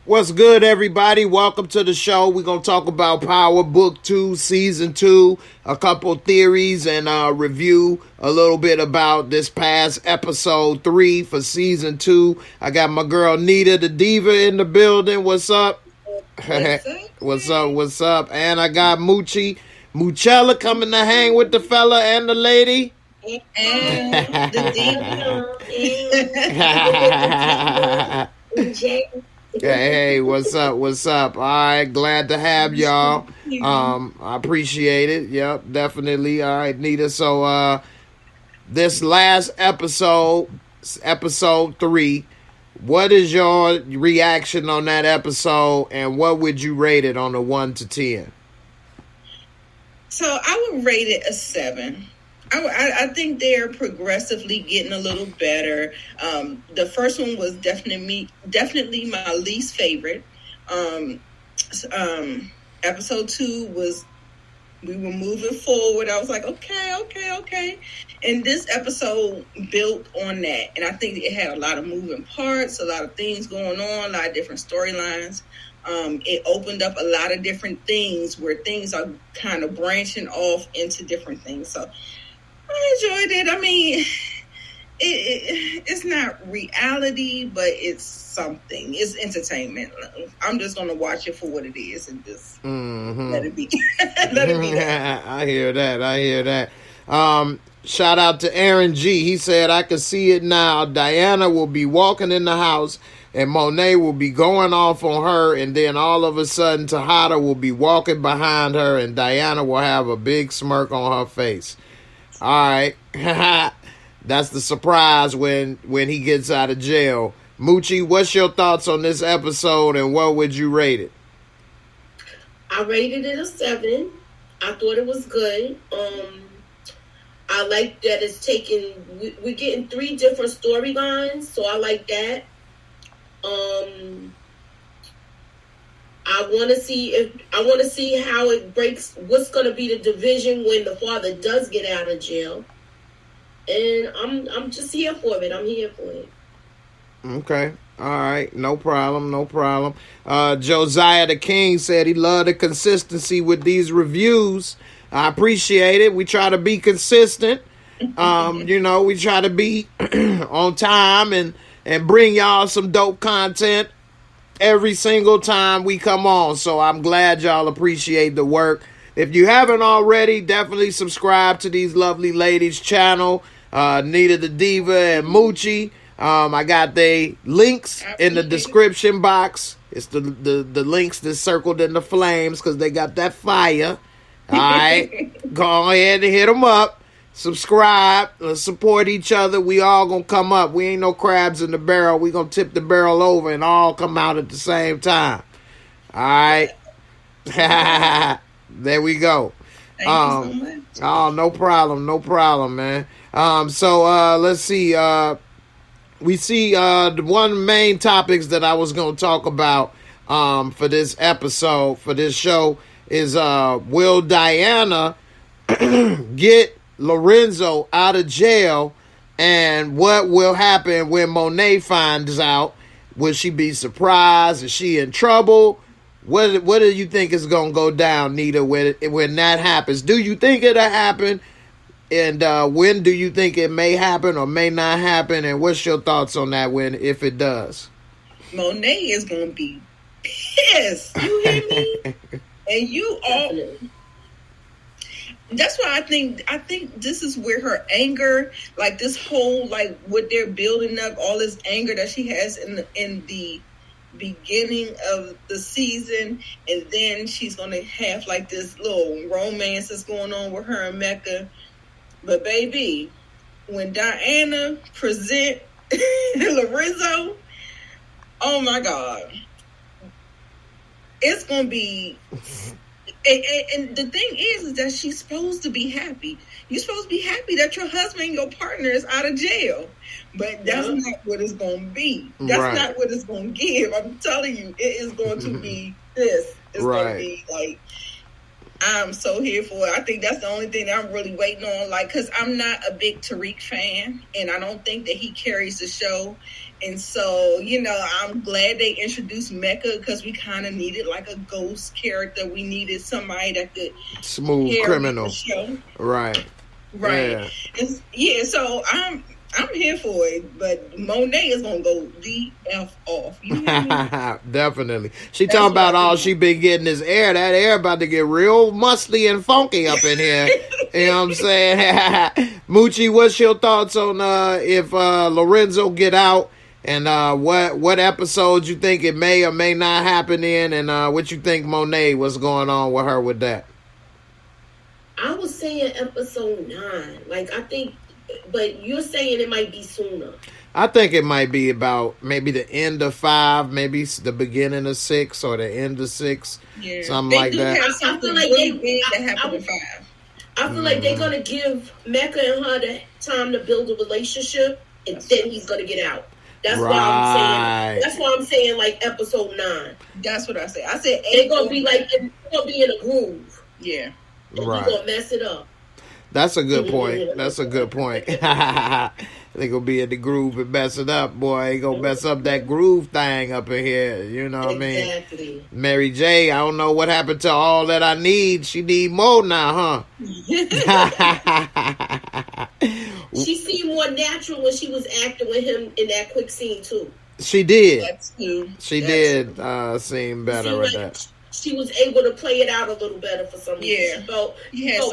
What's good, everybody? Welcome to the show. We're going to talk about Power Book 2, Season 2, a couple theories, and review a little bit about this past Episode 3 for Season 2. I got my girl Nita the Diva in the building. What's up? What's up? What's up? And I got Muchella coming to hang with the fella and the lady. And the Diva. Hey, what's up? What's up? All right, glad to have y'all. I appreciate it. Yep, definitely. All right, Nita. So, this last episode, Episode 3, what is your reaction on that episode, and what would you rate it on a 1 to 10? So I would rate it a 7. I think they're progressively getting a little better. The first one was definitely my least favorite. Episode 2 was, we were moving forward. I was like, okay. And this episode built on that. And I think it had a lot of moving parts, a lot of things going on, a lot of different storylines. It opened up a lot of different things where things are kind of branching off into different things. So I enjoyed it. I mean, it's not reality, but it's something. It's entertainment. I'm just going to watch it for what it is and just let it be. Let it be that. I hear that. Shout out to Aaron G. He said, I can see it now. Diana will be walking in the house and Monet will be going off on her, and then all of a sudden Tejada will be walking behind her and Diana will have a big smirk on her face. All right. That's the surprise when he gets out of jail. Moochie, what's your thoughts on this episode and what would you rate it? I rated it a 7. I thought it was good. I like that it's we're getting 3 different storylines, so I like that. I want to see how it breaks. What's going to be the division when the father does get out of jail, and I'm just here for it. I'm here for it. Okay, all right, no problem. Josiah the King said he loved the consistency with these reviews. I appreciate it. We try to be consistent. We try to be on time and bring y'all some dope content every single time we come on. So I'm glad y'all appreciate the work. If you haven't already, definitely subscribe to these lovely ladies' channel, Nita the Diva and Moochie. I got the links in the description box. It's the links that's circled in the flames because they got that fire. All right, go ahead and hit them up. Subscribe, support each other. We all gonna come up. We ain't no crabs in the barrel. We gonna tip the barrel over and all come out at the same time. All right. There we go. Thank you so much. Oh, no problem, man. So let's see. We see the one main topics that I was gonna talk about for this episode, for this show, is will Diana get Lorenzo out of jail, and what will happen when Monet finds out? Will she be surprised? Is she in trouble? What do you think is going to go down, Nita, when that happens? Do you think it'll happen? And when do you think it may happen or may not happen? And what's your thoughts on that if it does? Monet is going to be pissed. You hear me? And you all... That's why I think this is where her anger, like this whole, like what they're building up, all this anger that she has in the beginning of the season, and then she's gonna have like this little romance that's going on with her and Mecca. But baby, when Diana present Lorenzo, oh my God, it's gonna be. And the thing is that she's supposed to be happy. You're supposed to be happy that your husband, your partner, is out of jail. But that's not what it's going to be. That's not what it's going to give. I'm telling you, it is going to be this. It's going to be like, I'm so here for it. I think that's the only thing that I'm really waiting on. Like, because I'm not a big Tariq fan, and I don't think that he carries the show. And so, I'm glad they introduced Mecca because we kind of needed like a ghost character. We needed somebody that could smooth criminal. The show. Right. Yeah. So I'm here for it, but Monet is gonna go the F off. You hear me? Definitely. She talking about all she been getting this air. That air about to get real musty and funky up in here. You know what I'm saying? Moochie, what's your thoughts on if Lorenzo get out, and what episodes you think it may or may not happen in, and what you think Monet, what's going on with her with that? I was saying episode 9. Like, I think, but you're saying it might be sooner. I think it might be about maybe the end of 5, maybe the beginning of 6, or the end of 6, something like that. I feel like I feel like they're gonna give Mecca and her the time to build a relationship, and then he's gonna get out. That's why I'm saying. That's why I'm saying like episode 9. That's what I said. I said 8. They're gonna be like, they're gonna be in a groove. Yeah. And right. He's gonna mess it up. That's a good point. That's a good point. They gonna be in the groove and mess it up, boy. They gonna mess up that groove thing up in here. You know what I mean? Exactly. Mary J, I don't know what happened to All That I Need. She need more now, huh? She seemed more natural when she was acting with him in that quick scene too. She did. That's true. She did seem better with that. She was able to play it out a little better for some reason. She felt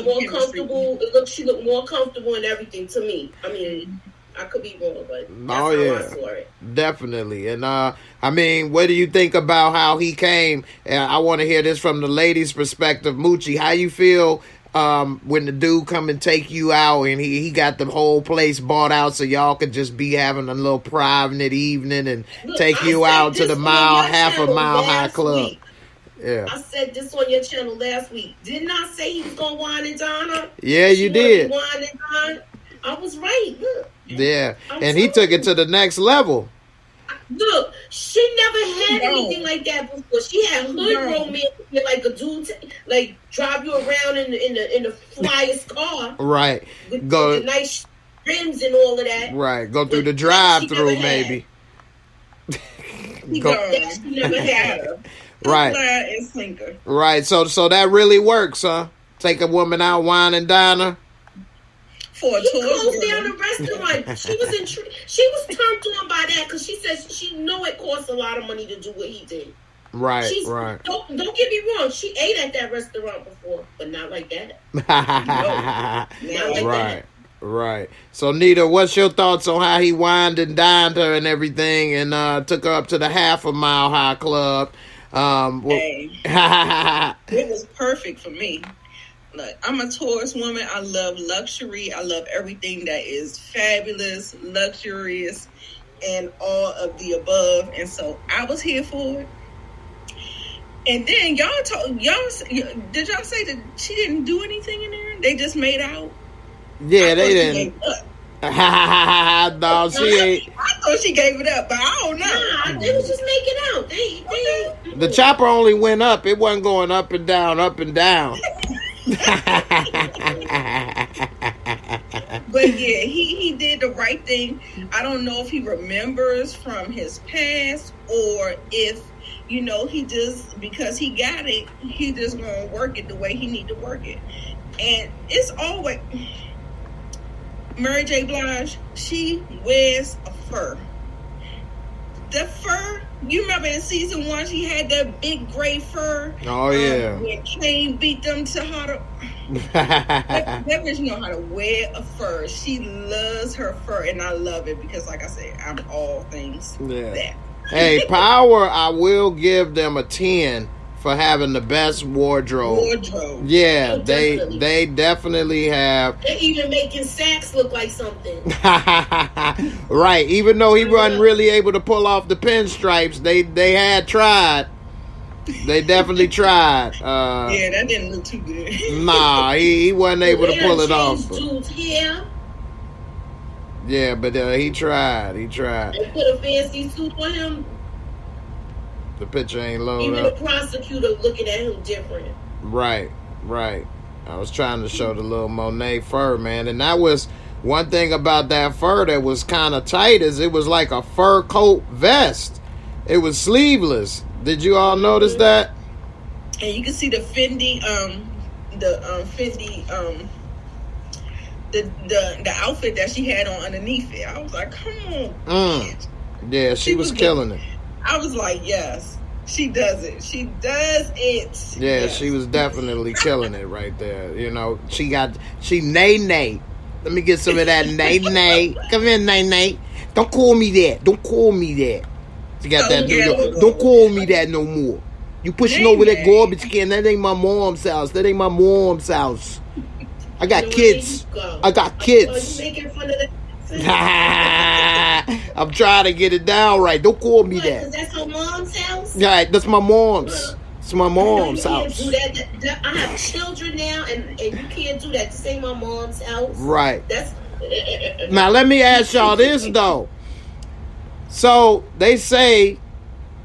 more comfortable. She looked more comfortable in everything to me. I mean, I could be wrong, but that's how I saw it. Definitely. And I mean, what do you think about how he came? I want to hear this from the ladies' perspective. Moochie, how you feel when the dude come and take you out, and he got the whole place bought out so y'all could just be having a little private evening and take you out to the half a mile high club? Yeah. I said this on your channel last week. Didn't I say he was gonna wine and dine her? Yeah, you did. Wine and dine. I was right. Look. Yeah, and he took it to the next level. Look, she never had anything like that before. She had hood romance, like a dude, like drive you around in the flyest car, right? With the nice rims and all of that, right? Go through the drive-through, maybe. She never had her. Right. Right. So that really works, huh? Take a woman out, wine and dine her. For a tour. Closed down the restaurant. She was turned on by that because she says she knew it costs a lot of money to do what he did. Right. Right. Don't get me wrong. She ate at that restaurant before, but not like that. Not like that. Right. So, Nita, what's your thoughts on how he wined and dined her and everything, and took her up to the half a mile high club? It was perfect for me. Look, I'm a Taurus woman. I love luxury. I love everything that is fabulous, luxurious, and all of the above. And so I was here for it. And then did y'all say that she didn't do anything in there? They just made out? Yeah, they didn't. No, she ain't. I thought she gave it up, but I don't know. Nah, they was just making out. The chopper only went up. It wasn't going up and down, up and down. But yeah, he did the right thing. I don't know if he remembers from his past or if, he just, because he got it, he just gonna work it the way he need to work it. And it's always... Mary J. Blige, she wears a fur. The fur, you remember in season 1, she had that big gray fur. Oh, yeah. When Kane beat them to how to... that bitch know how to wear a fur. She loves her fur, and I love it because, like I said, I'm all things that. Hey, Power, I will give them a 10 for having the best wardrobe. Yeah, they definitely have. They're even making Sax look like something. Right, even though he wasn't really able to pull off the pinstripes, they had tried. They definitely tried. Yeah, that didn't look too good. Nah, he wasn't able to pull it off. Dude's hair. Yeah, but he tried. They put a fancy suit on him. The picture ain't loaded Even up. the prosecutor looking at him different. Right. Right. I was trying to show the little Monet fur, man. And that was one thing about that fur that was kind of tight, is it was like a fur coat vest. It was sleeveless. Did you all notice that? And you can see the Fendi, the outfit that she had on underneath it. I was like, come on. Yeah, she was killing it. I was like, yes. She does it. She does it. Yeah, yes. She was definitely killing it right there. You know, she nay. Let me get some of that nay. Come here, nay. Don't call me that. Don't call me that. She got that. Don't call me that no more. You pushing over that garbage can. That ain't my mom's house. That ain't my mom's house. I got kids. I got kids. Are you making fun of that? I'm trying to get it down right. Don't call me that. That's her mom's house? Right, that's my mom's. It's my mom's house. Do that. I have children now, and you can't do that. This ain't my mom's house. Right. That's now, let me ask y'all this, though. So, they say,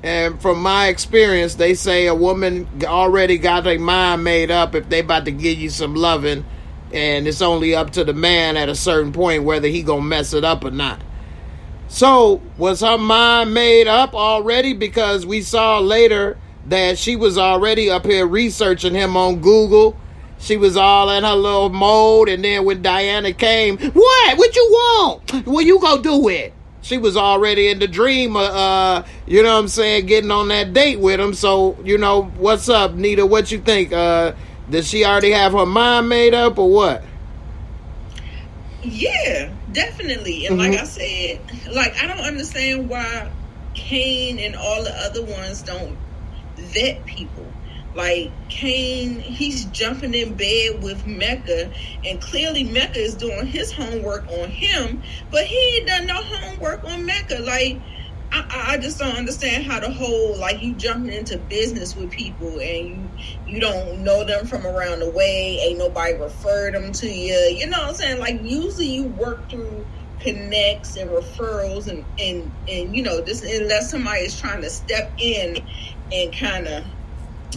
and from my experience, they say a woman already got their mind made up if they about to give you some loving, and it's only up to the man at a certain point whether he gonna mess it up or not. So, was her mind made up already? Because we saw later that she was already up here researching him on Google. She was all in her little mode, and then when Diana came, what you want? What you gonna do with? She was already in the dream, you know what I'm saying, getting on that date with him. So, you know, what's up, Nita? What you think? Did she already have her mind made up or what? Yeah, definitely. And like I said, like, I don't understand why Kane and all the other ones don't vet people. Like, Kane, he's jumping in bed with Mecca, and clearly Mecca is doing his homework on him, but he ain't done no homework on Mecca. Like, I just don't understand how the whole, like, you jumping into business with people and you don't know them from around the way, ain't nobody referred them to you. You know what I'm saying? Like, usually you work through connects and referrals and you know, this, unless somebody is trying to step in and kind of,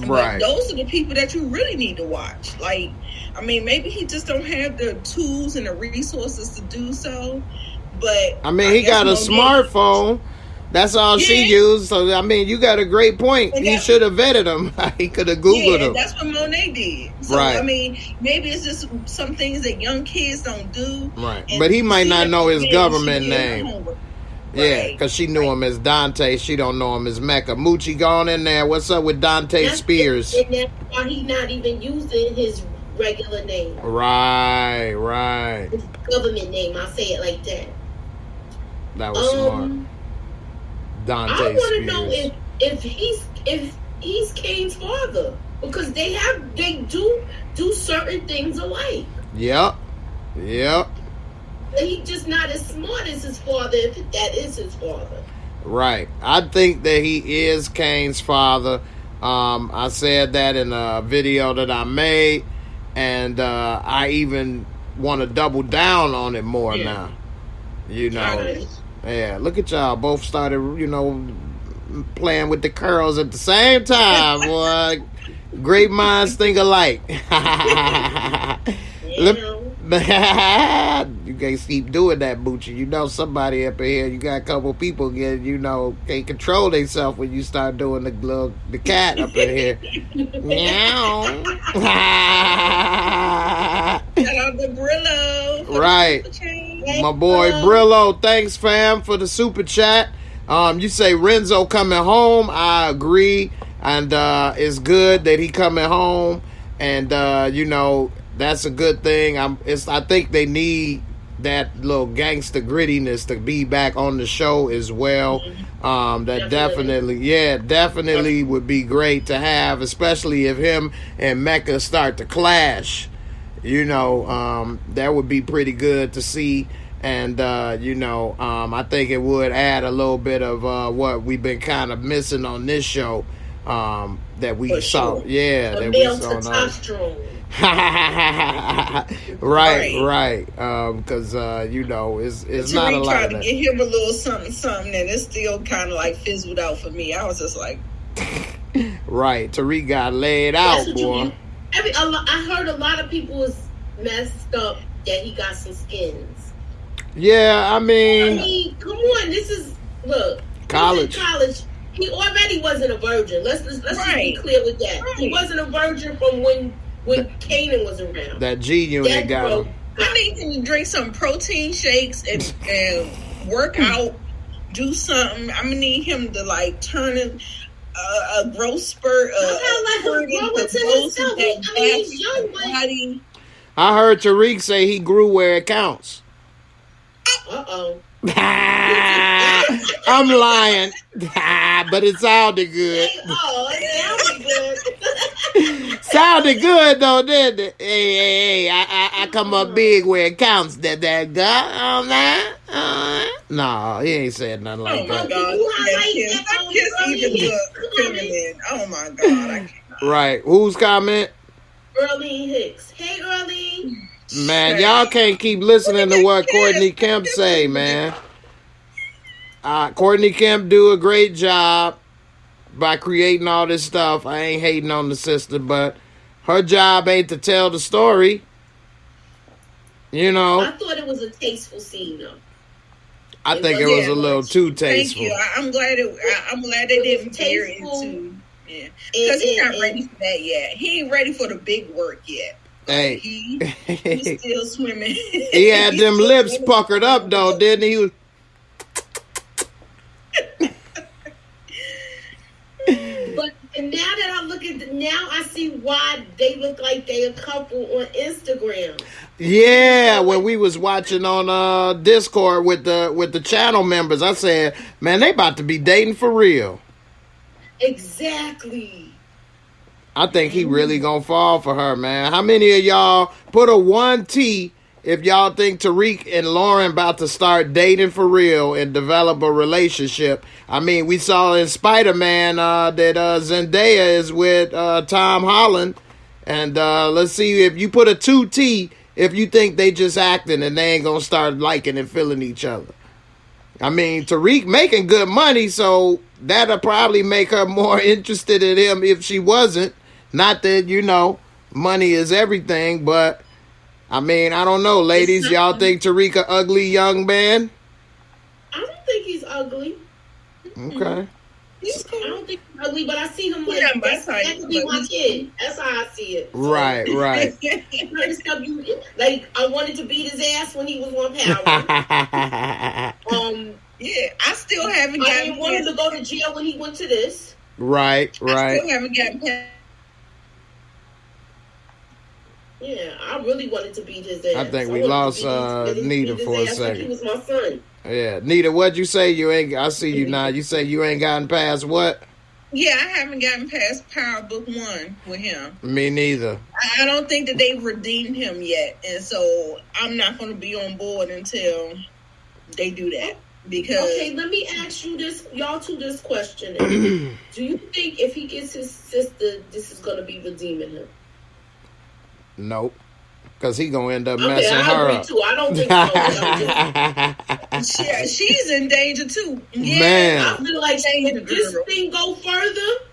right. Those are the people that you really need to watch. Like, I mean, maybe he just don't have the tools and the resources to do so, but I mean, he got a smartphone. That's all she used. So, I mean, you got a great point. He should have vetted him. He could have Googled him. That's what Monet did. So, right. I mean, maybe it's just some things that young kids don't do. Right. But he might not know his government name. Yeah, because she knew him as Dante. She don't know him as Mecca. Moochie, gone in there. What's up with Dante Spears? And that's why he's not even using his regular name. Right. His government name. I'll say it like that. That was smart. Dante I want to Spears. know if he's Kane's father, because they do certain things alike. Yep. He's just not as smart as his father, if that is his father. Right. I think that he is Kane's father. I said that in a video that I made, and I even want to double down on it more now. You know. Yeah, look at y'all. Both started, you know, playing with the curls at the same time, boy. Great minds think alike. You can't keep doing that, Boochie. You know somebody up in here. You got a couple people can't control themselves when you start doing the cat up in here. Meow. Shout out to Brillo. Right. My boy Brillo. Thanks, fam, for the super chat. You say Renzo coming home. I agree. And it's good that he coming home. And, you know, that's a good thing. I think they need that little gangster grittiness to be back on the show as well. That definitely would be great to have, especially if him and Mecca start to clash. You know, that would be pretty good to see. And, you know, I think it would add a little bit of what we've been kind of missing on this show that we saw. Sure. Yeah. The male testosterone. right. Because you know, it's not a lot tried of that. to get him a little something, and it still kind of like fizzled out for me. I was just like, right. Tariq got laid out, boy. I heard a lot of people was messed up that he got some skins. Yeah, I mean, come on. This is college. College. He already wasn't a virgin. Let's just be clear with that. Right. He wasn't a virgin from when Kanan was around. That G unit got him. I need him to drink some protein shakes and work out, do something. I'm gonna need him to like turn a growth spurt. He's young. I heard Tariq say he grew where it counts. Uh-oh. I'm lying. But it sounded good. It sounded good. Sounded good though, didn't it? Hey, I come up big where it counts. That guy. No, he ain't said nothing like that. That kiss even look feminine. Oh my God, I cannot. Right. Whose comment? Earlene Hicks. Hey, Earlene. Man, y'all can't keep listening to what Courtney Kemp say, man. Courtney Kemp do a great job by creating all this stuff. I ain't hating on the sister, but her job ain't to tell the story. You know. I thought it was a tasteful scene, though. I think it was a little too tasteful. Thank you. I'm glad they didn't veer into. Yeah, because he's not ready for that yet. He ain't ready for the big work yet. Hey, he's still swimming. He had them lips puckered up though, didn't he? But now that I look at now I see why they look like they a couple on Instagram. Yeah, when we was watching on Discord with the channel members, I said, man, they about to be dating for real. Exactly. I think he really gonna fall for her, man. How many of y'all put a 1T if y'all think Tariq and Lauren about to start dating for real and develop a relationship? I mean, we saw in Spider-Man that Zendaya is with Tom Holland. And let's see if you put a 2T if you think they just acting and they ain't gonna start liking and feeling each other. I mean, Tariq making good money, so that'll probably make her more interested in him if she wasn't. Not that, you know, money is everything, but, I mean, I don't know, ladies. Y'all think Tariq an ugly young man? I don't think he's ugly. Okay. I don't think he's ugly, but I see him like, that could be my kid. That's how I see it. So, right. Like, I wanted to beat his ass when he was on Power. Yeah, I still haven't gotten. I didn't want him to go to jail when he went to this. Right. I still haven't gotten past. Yeah, I really wanted to beat his ass. I think we lost Nita for a second. Like he was my son. Yeah, Nita, what'd you say? You ain't. I see you now. You say you ain't gotten past what? Yeah, I haven't gotten past Power Book 1 with him. Me neither. I don't think that they've redeemed him yet, and so I'm not going to be on board until they do that. Because okay, let me ask you this, y'all two, this question. Do you think if he gets his sister, this is going to be redeeming him? Nope. Because he going to end up messing her up. Too. I don't think so. She's in danger too. Yeah, man. I feel like if this thing go further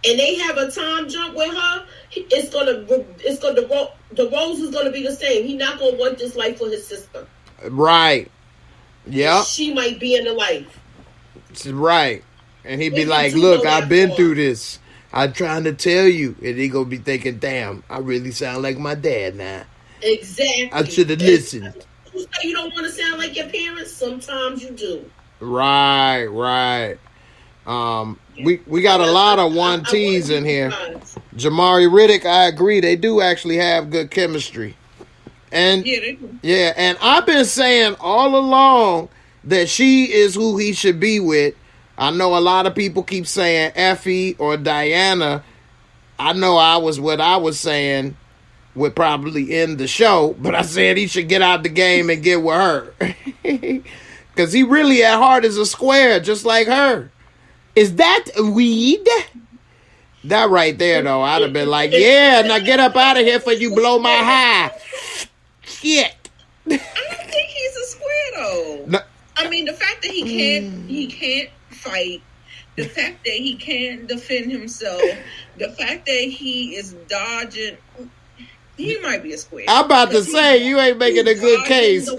and they have a time jump with her, the rose is going to be the same. He's not going to want this life for his sister. Right. Yep. She might be in the life. Right. And he'd be like, look, I've been through this. I'm trying to tell you. And he going to be thinking, damn, I really sound like my dad now. Exactly. I should have listened. You say you don't want to sound like your parents? Sometimes you do. Right. We got a lot of 1Ts in here. Jamari Riddick, I agree. They do actually have good chemistry. And yeah, they do. Yeah, and I've been saying all along that she is who he should be with. I know a lot of people keep saying Effie or Diana. I know I was what I was saying would probably end the show, but I said he should get out the game and get with her. Because he really at heart is a square, just like her. Is that weed? That right there, though, I'd have been like, yeah, now get up out of here before you blow my high. Shit. I don't think he's a square though. No. I mean, the fact that he can't fight, the fact that he can't defend himself, the fact that he is dodging, he might be a square. I'm about to say, you ain't making a good case.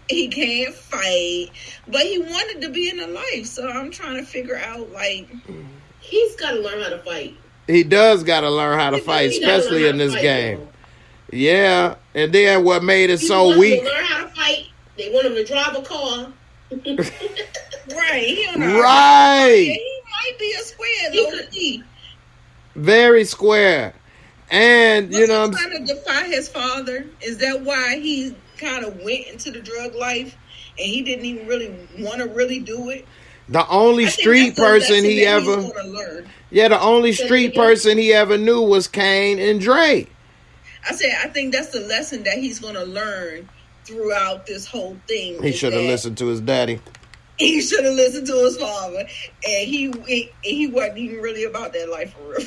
He can't fight, but he wanted to be in the life, so I'm trying to figure out, like... He's got to learn how to fight. He does got to learn how to fight, especially in this game. Though. Yeah, and then what made it so weak... He learn how to fight. They want him to drive a car. Right. He don't know he might be a square, though. Very square. And, you know... He's trying to defy his father. Is that why he kind of went into the drug life and he didn't even really want to really do it? The only street person he ever... Yeah, the only street person he ever knew was Kane and Dre. I think that's the lesson that he's going to learn throughout this whole thing. He should have listened to his daddy. He should have listened to his father. And he wasn't even really about that life for real.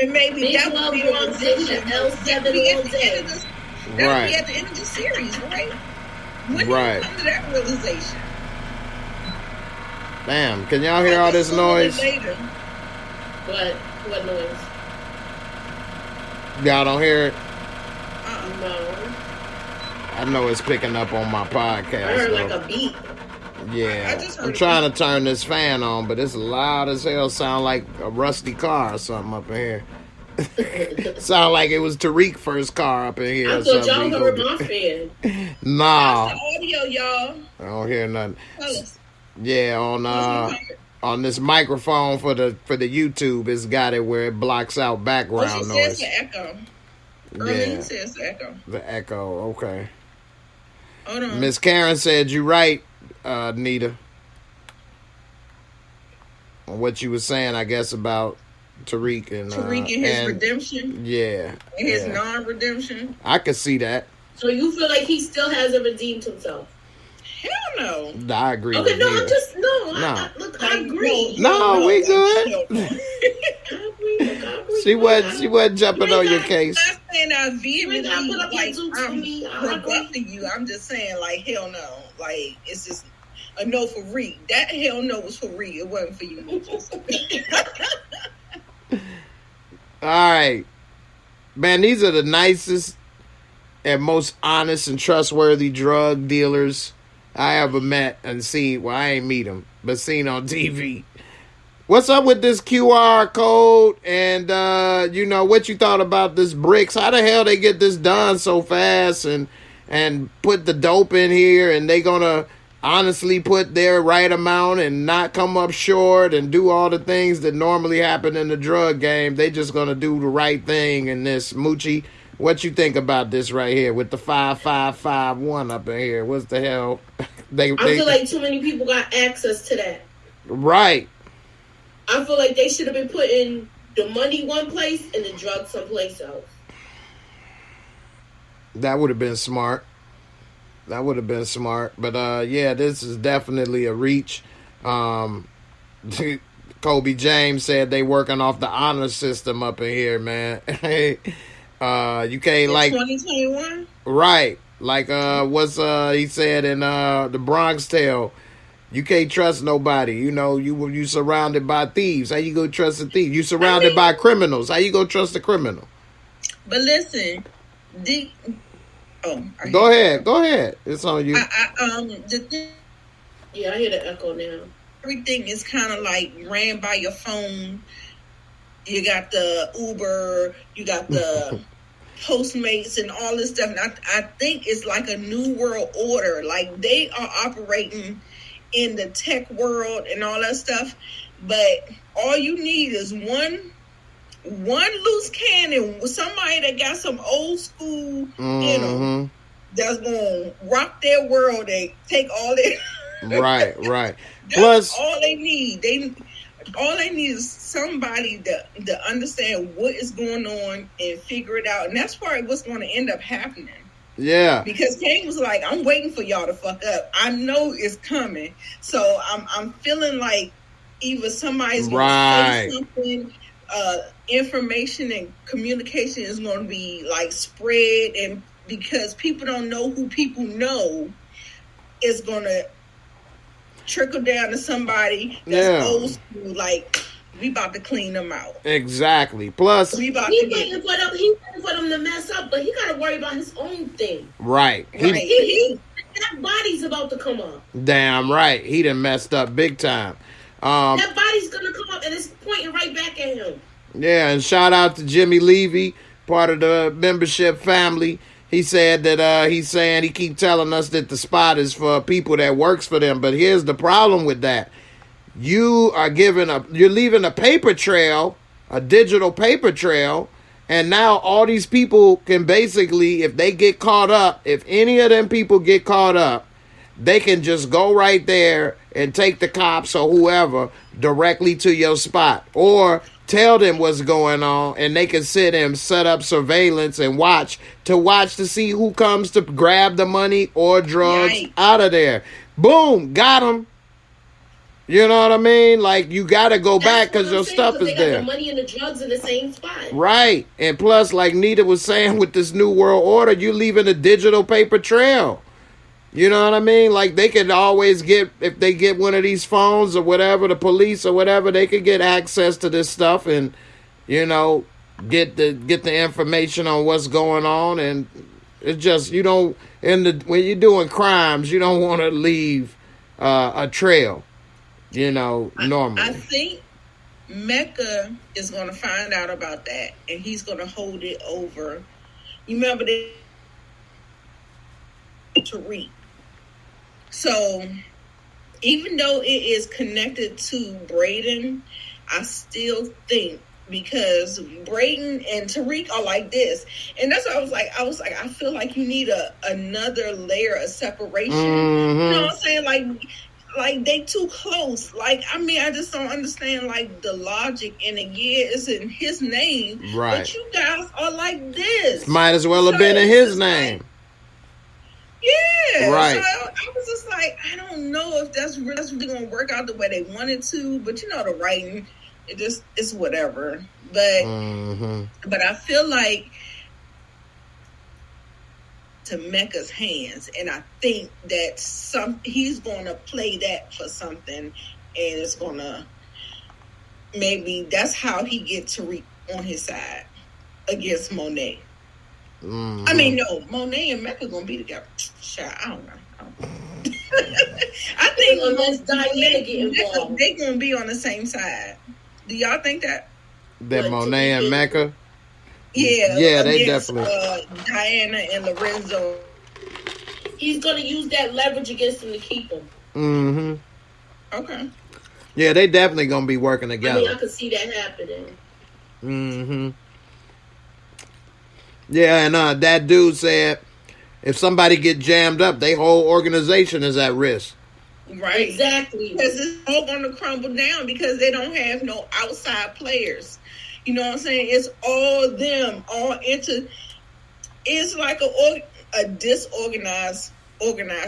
And maybe that would be the realization. That'll be at the end of the series, right? When do you come to that realization? Damn, can y'all hear all this noise? What noise? Y'all don't hear it? No. I know it's picking up on my podcast. I heard like a beat. Yeah. I'm trying to turn this fan on, but it's loud as hell. Sound like a rusty car or something up in here. Sound like it was Tariq's first car up in here. I thought y'all heard my fan. Nah. That's the audio, y'all. I don't hear nothing. Tell us. Yeah, on this microphone for the YouTube, it's got it where it blocks out background noise. Says the echo. Early says the echo. The echo, okay. Hold on. Miss Karen said you right, Nita. What you were saying, I guess, about Tariq and his redemption. Yeah. And his non-redemption. I could see that. So you feel like he still hasn't redeemed himself? Hell no. I agree. Okay, with no, you. I agree. No, we good. She wasn't jumping on your case. I'm not saying I vehemently I'm rebuffing you. I'm just saying, like, hell no. Like, it's just a no for Reed. That hell no was for Reed. It wasn't for you. All right, man. These are the nicest and most honest and trustworthy drug dealers I ever met and seen. Well, I ain't meet them, but seen on TV. What's up with this QR code? And, what you thought about this bricks? How the hell they get this done so fast and put the dope in here, and they gonna honestly put their right amount and not come up short and do all the things that normally happen in the drug game? They just gonna do the right thing in this. Moochie, what you think about this right here with the 5551 up in here? What's the hell? I feel like too many people got access to that. Right. I feel like they should have been putting the money one place and the drugs someplace else. That would have been smart. But this is definitely a reach. Kobe James said they working off the honor system up in here, man. You can't like 2021, right? Like what's he said in the Bronx Tale. You can't trust nobody. You surrounded by thieves. How you gonna trust a thief? You surrounded by criminals. How you gonna trust a criminal? But listen, go ahead. It's on you. Yeah, I hear the echo now. Everything is kind of like ran by your phone. You got the Uber, you got the Postmates and all this stuff. And I think it's like a new world order. Like they are operating in the tech world and all that stuff. But all you need is one loose cannon, somebody that got some old school in them that's going to rock their world and take all their... Right. Plus, all they need. All they need is somebody to understand what is going on and figure it out. And that's probably what's going to end up happening. Yeah. Because Kane was like, I'm waiting for y'all to fuck up. I know it's coming. So I'm feeling like either somebody's going to say something, information and communication is going to be like spread, and because people don't know who people know, it's going to trickle down to somebody that's old school, like, we about to clean them out. Exactly. Plus, He's waiting for them to mess up, but he got to worry about his own thing. Right. That body's about to come up. Damn right. He done messed up big time. That body's going to come up, and it's pointing right back at him. Yeah, and shout out to Jimmy Levy, part of the membership family. He said that he keep telling us that the spot is for people that works for them. But here's the problem with that. You're leaving a paper trail, a digital paper trail, and now all these people can basically, if they get caught up, if any of them people get caught up, they can just go right there and take the cops or whoever directly to your spot, or tell them what's going on, and they can sit and set up surveillance and watch to see who comes to grab the money or drugs out of there. Boom, got them. You know what I mean? Like, you got to go back because your stuff is there. They got the money and the drugs in the same spot. Right. And plus, like Nita was saying, with this new world order, you're leaving a digital paper trail. You know what I mean? Like, they could always get, if they get one of these phones or whatever, the police or whatever, they could get access to this stuff and, you know, get the information on what's going on. And it's just, when you're doing crimes, you don't want to leave a trail. You know, normally. I think Mecca is going to find out about that, and he's going to hold it over. You remember that Tariq. So, even though it is connected to Braden, I still think, because Braden and Tariq are like this, and that's what I was like, I feel like you need another layer of separation. Mm-hmm. You know what I'm saying? Like they too close. Like, I mean, I just don't understand, like, the logic in it. Yeah, it's in his name, right? But you guys are like this. Might as well have been in his name. Yeah, right. So I was just like, I don't know if that's really going to work out the way they wanted to. But you know, the writing, it's whatever. But I feel like to Mecca's hands, and I think that he's going to play that for something, and it's going to, maybe that's how he gets Tariq on his side against Monet. Mm-hmm. I mean, no, Monet and Mecca going to be together. Sure, I don't know. I think unless Diana get involved, they're going to be on the same side. Do y'all think that? That Monet and Mecca? Yeah, they definitely. Diana and Lorenzo. He's going to use that leverage against him to keep him. Mm-hmm. Okay. Yeah, they definitely going to be working together. I mean, I could see that happening. Mm-hmm. Yeah, and that dude said if somebody get jammed up, their whole organization is at risk. Right. Exactly. Because it's all going to crumble down because they don't have no outside players. You know what I'm saying? It's all them, it's like a disorganized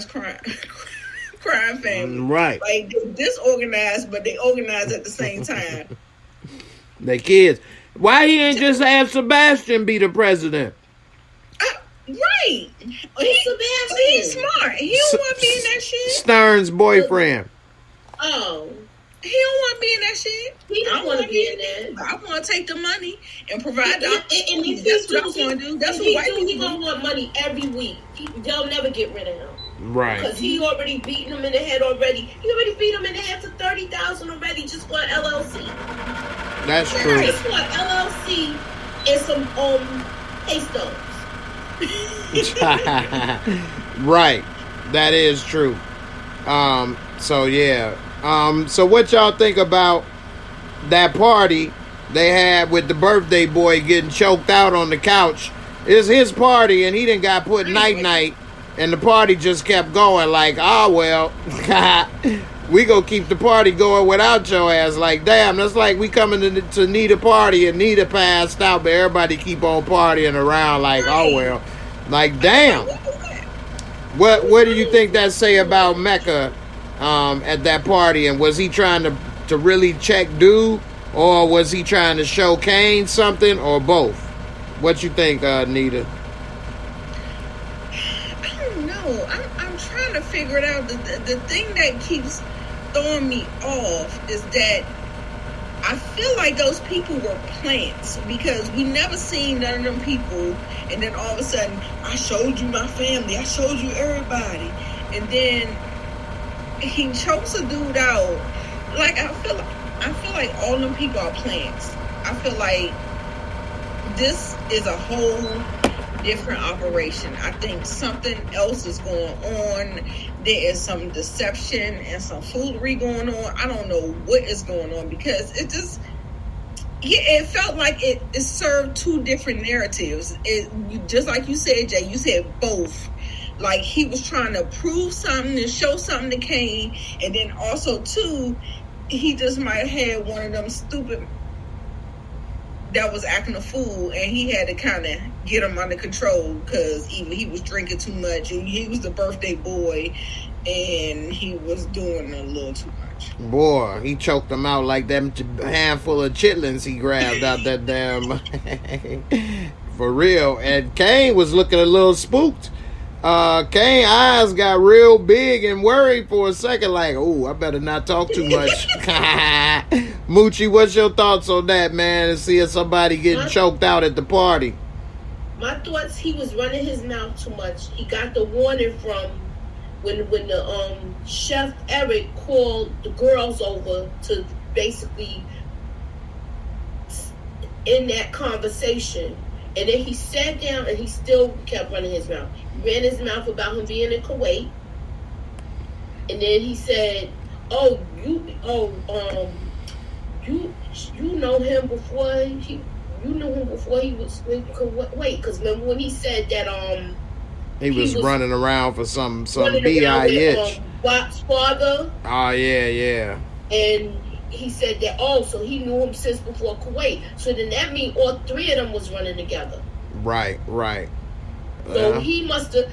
crime family. Right. Like, they're disorganized, but they organize at the same time. They kids. Why he ain't just have Sebastian be the president? Right. He's smart. He don't want to be in that shit. Stern's boyfriend. Oh. He don't want to be in that shit. He don't want to be in that. I want to take the money and provide and that's what I want to do. That's what white people do. He's going to want money every week. They'll never get rid of him. Right. Because he already beaten him in the head already. He already beat him in the head to $30,000 already just for an LLC. That's true. Just for an LLC and some pay stubs. Right. That is true. So yeah. So what y'all think about that party they had with the birthday boy getting choked out on the couch? It's his party and he done got put night and the party just kept going like, well, we gonna keep the party going without your ass. Like, damn, that's like we coming to Nita party and Nita passed out, but everybody keep on partying around like, well. Like, damn. What do you think that say about Mecca at that party? And was he trying to really check dude, or was he trying to show Kane something, or both? What you think, Nita? I don't know. I'm trying to figure it out. The thing that keeps throwing me off is that I feel like those people were plants, because we never seen none of them people, and then all of a sudden, I showed you my family, I showed you everybody, and then he chokes a dude out. Like I feel like all them people are plants. I feel like this is a whole different operation. I think something else is going on. There is some deception and some foolery going on. I don't know what is going on, because it just, it felt like it served two different narratives. Just like you said, Jay, you said both. Like he was trying to prove something and show something to Kane, and then also too, he just might have had one of them stupid that was acting a fool, and he had to kind of get him under control, because even he was drinking too much, and he was the birthday boy, and he was doing a little too much. Boy, he choked him out like that handful of chitlins he grabbed out that damn. For real. And Kane was looking a little spooked. Kane's eyes got real big and worried for a second, like, oh, I better not talk too much. Moochie, what's your thoughts on that, man? And seeing somebody getting choked out at the party. My thoughts, he was running his mouth too much. He got the warning from when the chef Eric called the girls over to basically end that conversation. And then he sat down and he still kept running his mouth. He ran his mouth about him being in Kuwait. And then he said, you know him before he was in Kuwait. Because remember when he said that he was running around for some B.I.H. Bob's father. Oh yeah. And he said that, so he knew him since before Kuwait. So then that means all three of them was running together. Right. So he must have,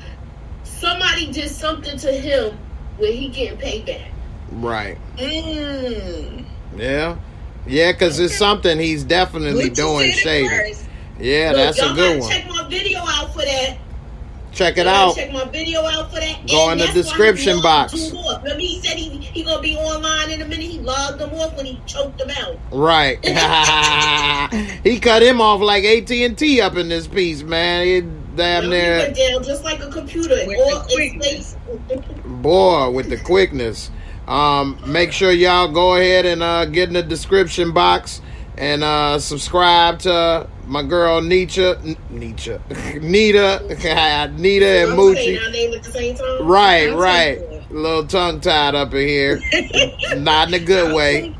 somebody did something to him where he getting payback. Right. Yeah, because it's something he's definitely doing shady. Yeah, look, that's a good one. Check my video out for that. Check it out. Check my video out for that. Go in the description box. Remember he said he gonna be online in a minute. He logged them off when he choked them out. Right. He cut him off like AT&T up in this piece, man. He damn near. He went down just like a computer. Boy, with the quickness. Make sure y'all go ahead and get in the description box and subscribe to my girl Nita and Moochie. Right. A little tongue tied up in here. Not in a good way.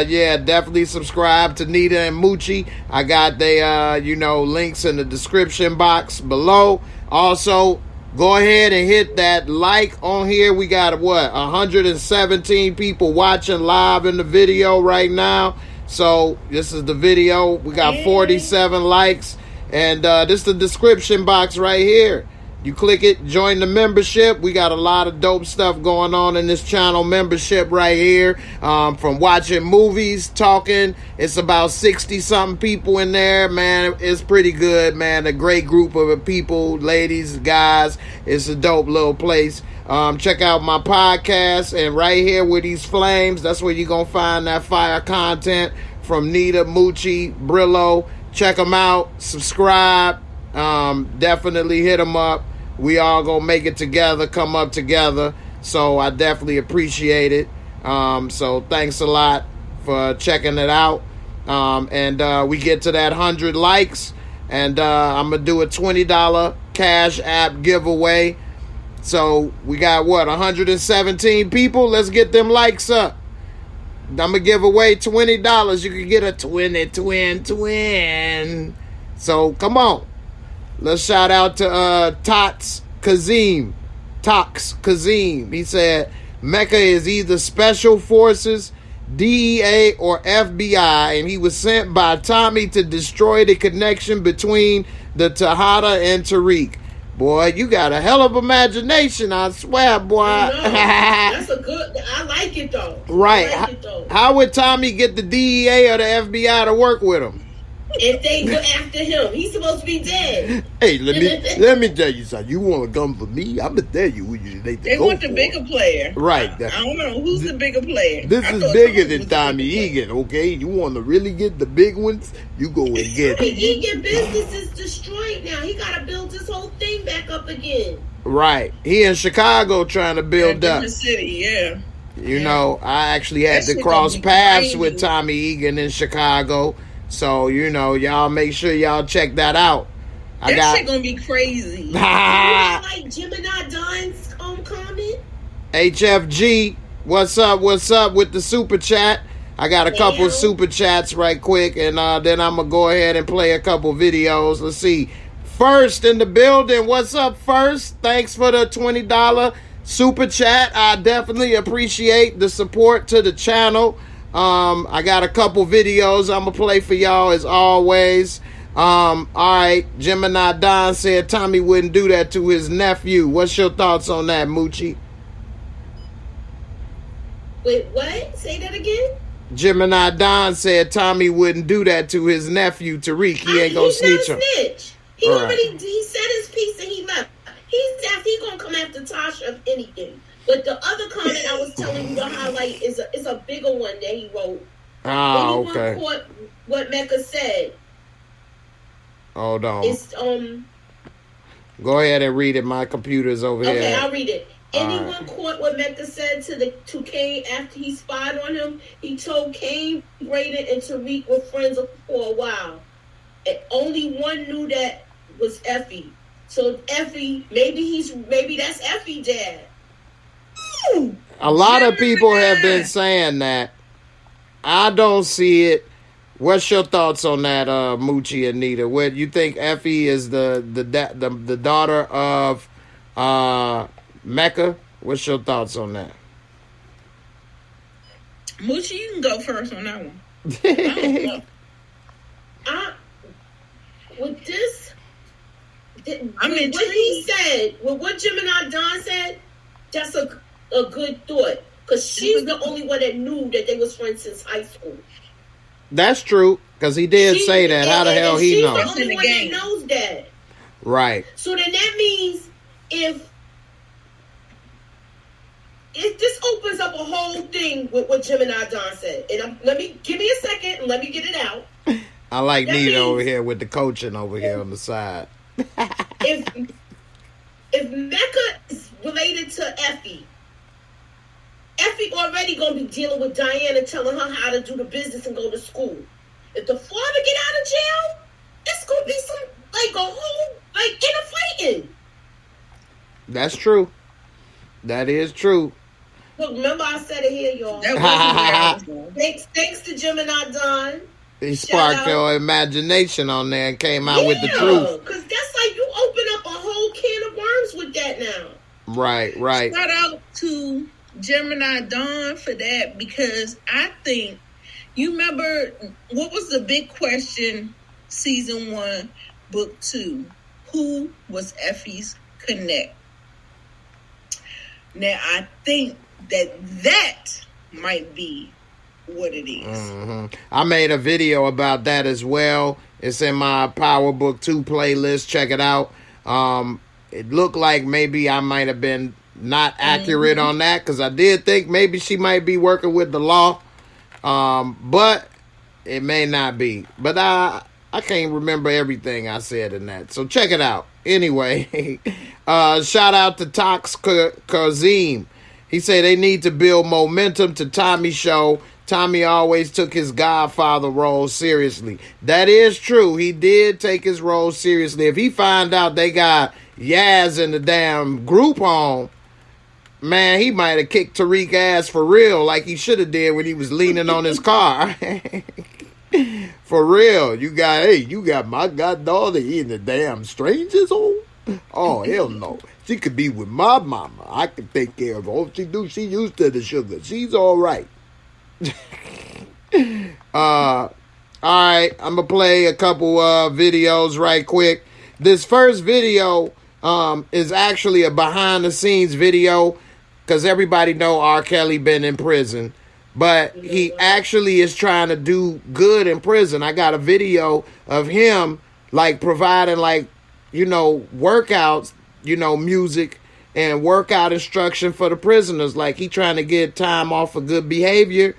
Yeah, definitely subscribe to Nita and Moochie. I got the links in the description box below. Also, go ahead and hit that like on here. We got 117 people watching live in the video right now. So this is the video. We got 47 likes. And this is the description box right here. You click it, join the membership. We got a lot of dope stuff going on in this channel membership right here. From watching movies, talking. It's about 60-something people in there, man. It's pretty good, man. A great group of people, ladies, guys. It's a dope little place. Check out my podcast, and right here with these flames, that's where you're going to find that fire content from Nita, Moochie, Brillo. Check them out. Subscribe. Definitely hit them up. We all going to make it together, come up together. So I definitely appreciate it. So thanks a lot for checking it out. And we get to that 100 likes, and I'm going to do a $20 Cash App giveaway. So we got 117 people. Let's get them likes up. I'm going to give away $20. You can get a twin. So come on. Let's shout out to Tox Kazim. He said, Mecca is either Special Forces, DEA, or FBI, and he was sent by Tommy to destroy the connection between the Tejada and Tariq. Boy, you got a hell of imagination, I swear, boy. That's a good, I like it though. Right. How would Tommy get the DEA or the FBI to work with him? If they go after him, he's supposed to be dead. Hey, let me tell you something. You want to come for me? I'm gonna tell you who you need to They go want the for. bigger player. Right. I don't know who's the bigger player. This I is thought bigger Tommy than was the Tommy bigger player. Egan, okay? You want to really get the big ones? You go and get Tommy it. Egan business is destroyed now. He got to build this whole thing back up again. Right. He in Chicago trying to build up. Different city, yeah. You know, I actually had That to shit cross gonna be paths crazy. with Tommy Egan in Chicago. So, you know, y'all make sure y'all check that out. That shit gonna be crazy. You know, like Gemini Don's comment? HFG, what's up with the super chat? I got a couple super chats right quick, and then I'm gonna go ahead and play a couple videos. Let's see. First in the building, what's up, First? Thanks for the $20 super chat. I definitely appreciate the support to the channel. I got a couple videos I'm gonna play for y'all as always. All right, Gemini Don said Tommy wouldn't do that to his nephew. What's your thoughts on that, Moochie? Wait, what? Say that again? Gemini Don said Tommy wouldn't do that to his nephew Tariq. He ain't gonna snitch him. Snitch. He All already right. he said his piece and he left. He's gonna come after Tasha if anything. But the other comment I was telling you to highlight is a bigger one that he wrote. Oh, Anyone okay. caught what Mecca said? Hold on. It's Go ahead and read it. My computer's over here. Okay, I'll read it. All Anyone right. caught what Mecca said to Kane after he spied on him? He told Kane, Braden, and Tariq were friends for a while. And only one knew that was Effie. So Effie, maybe that's Effie dad. A lot of people have been saying that. I don't see it. What's your thoughts on that, Moochie Anita? What you think? Effie is the daughter of Mecca? What's your thoughts on that? Moochie, you can go first on that one. I don't know. With this, I'm with what he said, with what Gemini Don said, that's a good thought. Because she's the only one that knew that they was friends since high school. That's true, because he did say that. How the hell he know? She's the only one that knows that. Right. So then that means if this opens up a whole thing with what Gemini Don said, and give me a second and let me get it out. I like That Nita means- over here with the coaching over here on the side. If Mecca is related to Effie already gonna be dealing with Diana, telling her how to do the business and go to school. If the father get out of jail, it's gonna be a whole fighting. That's true. That is true. Look, remember I said it here, y'all. That wasn't where I was going. Thanks to Gemini Don. He Shout sparked out. your imagination on there and came out with the truth. Because that's like you open up a whole can of worms with that now. Right. Shout out to Gemini Dawn for that, because I think, you remember, what was the big question, season 1, book 2? Who was Effie's connect? Now, I think that might be what it is. Mm-hmm. I made a video about that as well. It's in my Power Book 2 playlist. Check it out. It looked like maybe I might have been not accurate on that, because I did think maybe she might be working with the law, but it may not be. But I can't remember everything I said in that, so check it out. Anyway, shout out to Tox Kazim. He said they need to build momentum to Tommy's show. Tommy always took his Godfather role seriously. That is true. He did take his role seriously. If he find out they got Yaz in the damn group home, man, he might have kicked Tariq ass for real, like he should have did when he was leaning on his car. For real. You got my goddaughter in the damn stranger's home? Oh, hell no. She could be with my mama. I can take care of her. All she do, she used to the sugar. She's all right. All right, I'm gonna play a couple videos right quick. This first video is actually a behind the scenes video, because everybody know R. Kelly been in prison. but he actually is trying to do good in prison. I got a video of him like providing like, workouts, music and workout instruction for the prisoners. Like he trying to get time off for good behavior.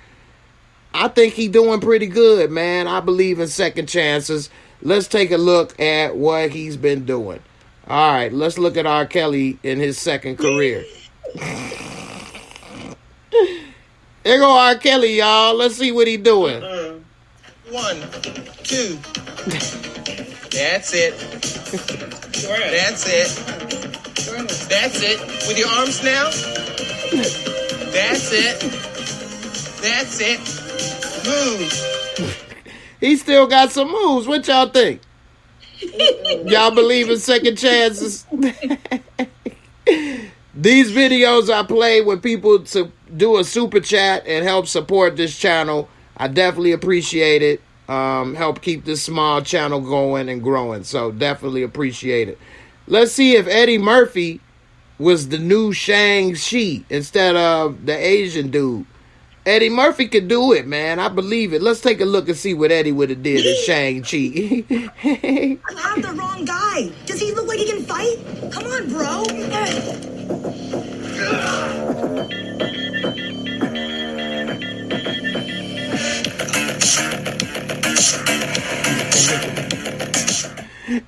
I think he doing pretty good, man. I believe in second chances. Let's take a look at what he's been doing. All right, let's look at R. Kelly in his second career. There go R. Kelly, y'all. Let's see what he doing. 1, 2. That's it. That's it. That's it. With your arms now. That's it. That's it. Move. He still got some moves. What y'all think? Y'all believe in second chances? These videos I play with people to do a super chat and help support this channel. I definitely appreciate it. Help keep this small channel going and growing. So definitely appreciate it. Let's see if Eddie Murphy was the new Shang-Chi instead of the Asian dude. Eddie Murphy could do it, man. I believe it. Let's take a look and see what Eddie would have did in Shang-Chi. I'm the wrong guy. Does he look like he can fight? Come on, bro.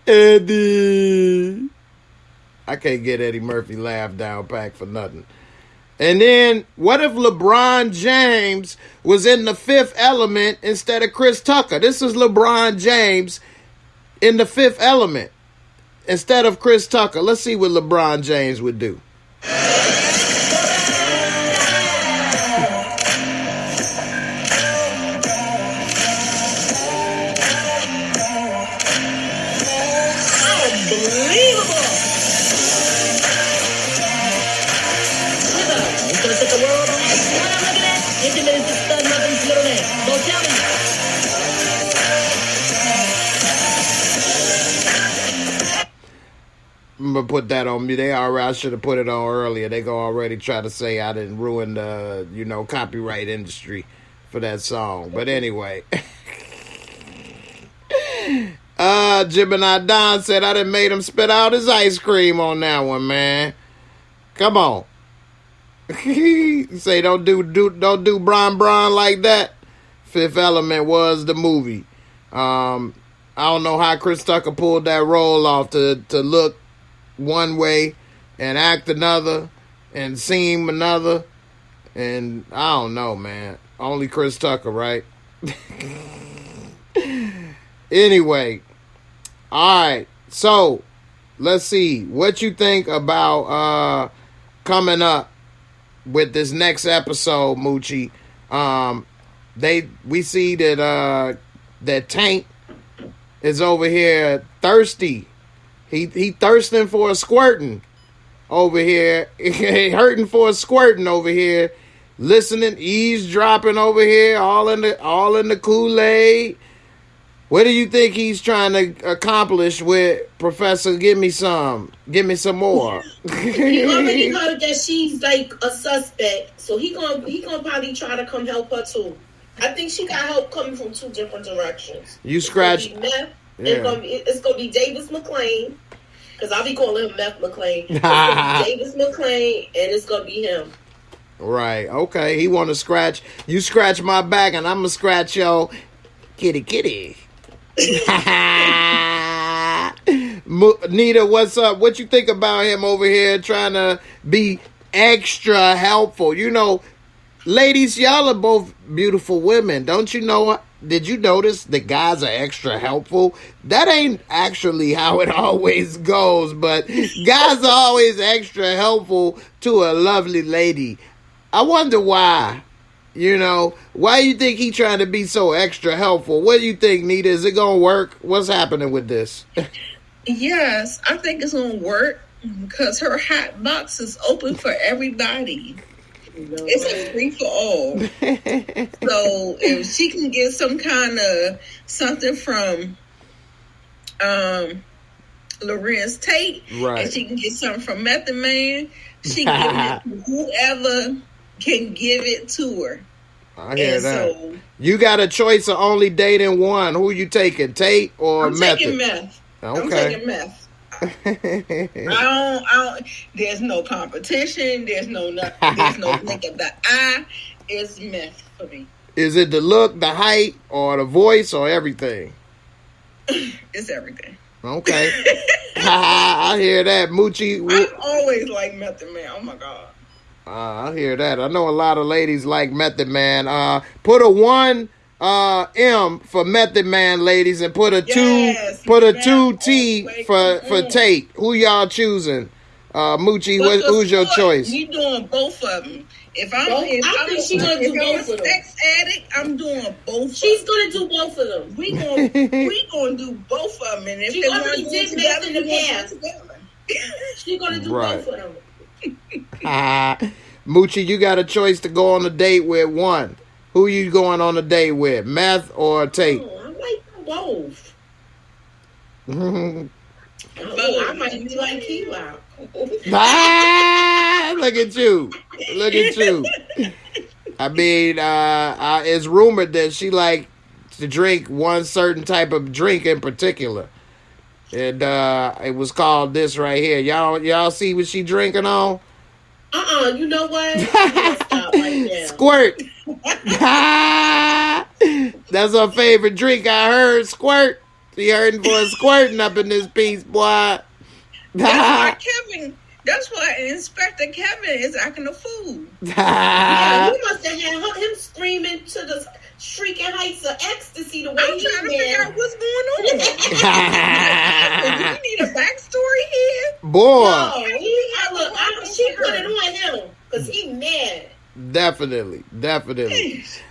Eddie. I can't get Eddie Murphy laugh down pack for nothing. And then, what if LeBron James was in The Fifth Element instead of Chris Tucker? This is LeBron James in The Fifth Element instead of Chris Tucker. Let's see what LeBron James would do. I'm gonna put that on me. I should have put it on earlier. They go already try to say I didn't ruin the, copyright industry for that song. But anyway. Gemini Don said I done made him spit out his ice cream on that one, man. Come on. Say don't do Bron like that. Fifth Element was the movie. I don't know how Chris Tucker pulled that role off to look one way and act another and seem another, and I don't know, man. Only Chris Tucker, right? Anyway, all right, so let's see what you think about coming up with this next episode, Moochie. We see that Tank is over here thirsty. He thirsting for a squirting over here. Hurting for a squirting over here. Listening, eavesdropping over here, all in the Kool-Aid. What do you think he's trying to accomplish with Professor? Give me some more. He already heard that she's like a suspect, so he gonna probably try to come help her too. I think she got help coming from two different directions. You scratch. It's gonna be Davis McClain, because I'll be calling him Meth McClain. It's gonna be Davis McClain, and it's gonna be him. Right. Okay. He want to scratch. You scratch my back, and I'm gonna scratch your kitty. Nita, what's up? What you think about him over here trying to be extra helpful? Ladies, y'all are both beautiful women. Don't you know? Did you notice that guys are extra helpful? That ain't actually how it always goes, but guys are always extra helpful to a lovely lady. I wonder why. Why you think he trying to be so extra helpful? What do you think, Nita? Is it going to work? What's happening with this? Yes, I think it's going to work because her hot box is open for everybody. It's a free for all. So if she can get some kind of something from Lorenz Tate, right, and she can get something from Method Man, she can give it to whoever can give it to her. I hear And that. so You got a choice of only dating one. Who you taking, Tate or I'm Method? taking meth. I'm Okay. taking meth. I don't. There's no competition. There's no blink of the eye. It's meth for me. Is it the look, the height, or the voice, or everything? It's everything. Okay. I hear that. Moochie. I've always liked Method Man. Oh my God. I hear that. I know a lot of ladies like Method Man. Put a 1 M for Method Man, ladies, and put a Yes, 2 T for Tate. Who y'all choosing? Moochie, who's your choice? We doing both of them. If I'm both of them. Sex addict, I'm doing both. She's gonna do both of them. We gonna do both of them, and if She they want already to did do meth together, in the we gonna do past. it together. She's gonna do Right. both of them. Moochie, you got a choice to go on a date with one. Who you going on a date with, Meth or Tate? Oh, I like them both. Mm-hmm. I might be like Keylock. Look at you. Look at you. I mean, it's rumored that she like to drink one certain type of drink in particular. And it was called this right here. Y'all see what she drinking on? You know what? I'm gonna stop right now. Squirt. That's her favorite drink, I heard. Squirt. She hurting for squirting up in this piece, boy. That's why Inspector Kevin is acting a fool. Yeah, you must have had him screaming to the shrieking heights of ecstasy the way I'm he trying to did. figure out what's going on. Do you need a backstory here? Boy. No, she put it on him because he mad. Definitely.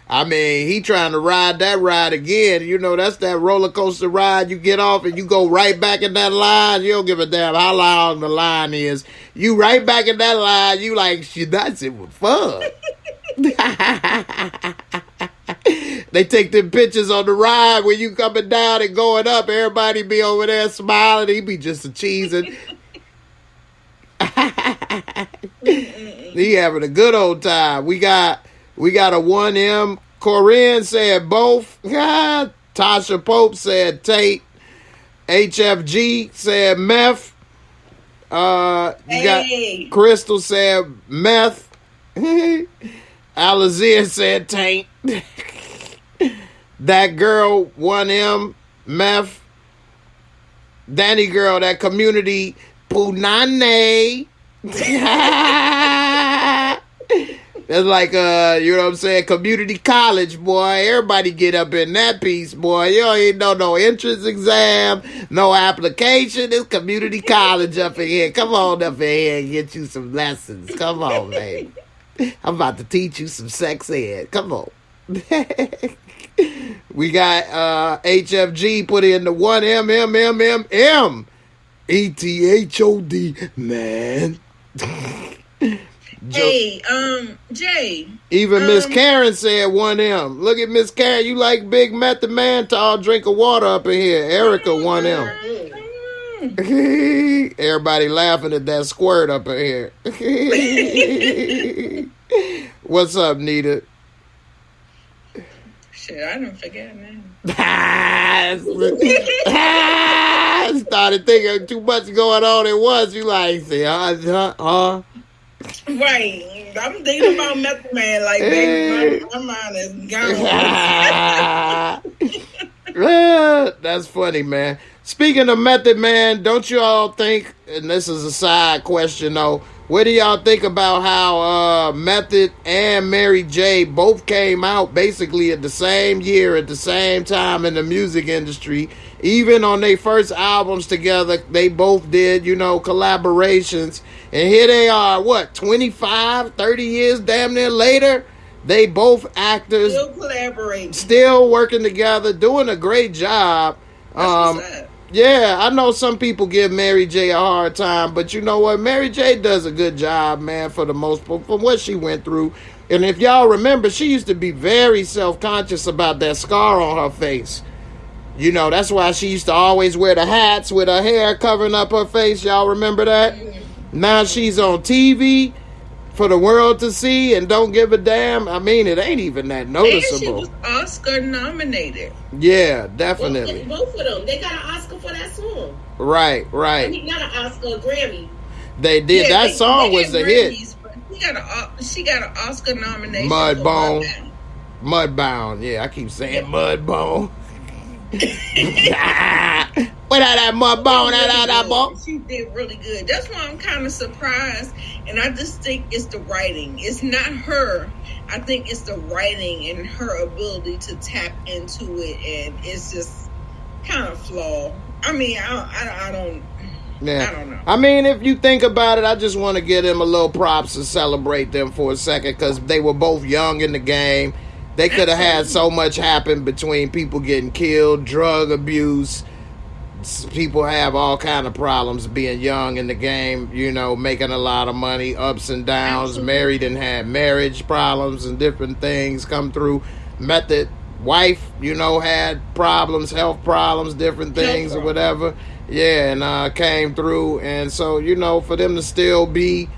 I mean, he trying to ride that ride again. You know, that's that roller coaster ride. You get off and you go right back in that line. You don't give a damn how long the line is. You right back in that line. You like, shit, that's it was fun. They take them pictures on the ride when you coming down and going up. Everybody be over there smiling. He be just a cheesing. He having a good old time. We got a 1M. Corinne said both. Tasha Pope said Tate. HFG said meth. You got Crystal said meth. Alizia said taint. That girl 1M meth. Danny girl, that community punane. That's like you know what I'm saying, community college, boy. Everybody get up in that piece, boy. You ain't no entrance exam, no application. It's community college up in here. Come on up in here and get you some lessons. Come on, baby. I'm about to teach you some sex ed. Come on. We got HFG put in the 1M ETHOD, man. Hey, Jay. Even Miss Karen said 1M. Look at Miss Karen. You like Big Method Man? Tall drink of water up in here. Erica 1M. Everybody laughing at that squirt up in here. What's up, Nita? Shit, I didn't forget, man. Started thinking too much going on at once. You like, say, Right. I'm thinking about Method Man. Like, baby, my mind is gone. That's funny, man. Speaking of Method Man, don't you all think, and this is a side question though, what do y'all think about how Method and Mary J both came out basically at the same year, at the same time in the music industry? Even on their first albums together, they both did, you know, collaborations. And here they are, 25, 30 years damn near later? They both actors. Still collaborating. Still working together, doing a great job. Yeah, I know some people give Mary J a hard time, but you know what? Mary J does a good job, man, for the most part, from what she went through. And if y'all remember, she used to be very self-conscious about that scar on her face. You know, that's why she used to always wear the hats with her hair covering up her face. Y'all remember that? Now she's on TV. for the world to see and don't give a damn. I mean, it ain't even that noticeable. And she was Oscar nominated. Yeah, definitely. Both of them. They got an Oscar for that song. Right. I mean, not an Oscar, a Grammy. They did. Yeah, that song was a hit. But she got an Oscar nomination. Mudbone. Mudbound. Yeah, I keep saying Mudbone. Without that Mudbone, that bone. She did really good. That's why I'm kind of surprised. And I just think it's the writing. It's not her. I think it's the writing and her ability to tap into it. And it's just kind of flawed. I mean, I don't. Yeah. I don't know. I mean, if you think about it, I just want to give them a little props and celebrate them for a second because they were both young in the game. They could have had so much happen between people getting killed, drug abuse. People have all kind of problems being young in the game, you know, making a lot of money, ups and downs, married and had marriage problems and different things come through. Method wife, you know, had problems, health problems, different things or whatever. Yeah, and came through. And so, you know, for them to still be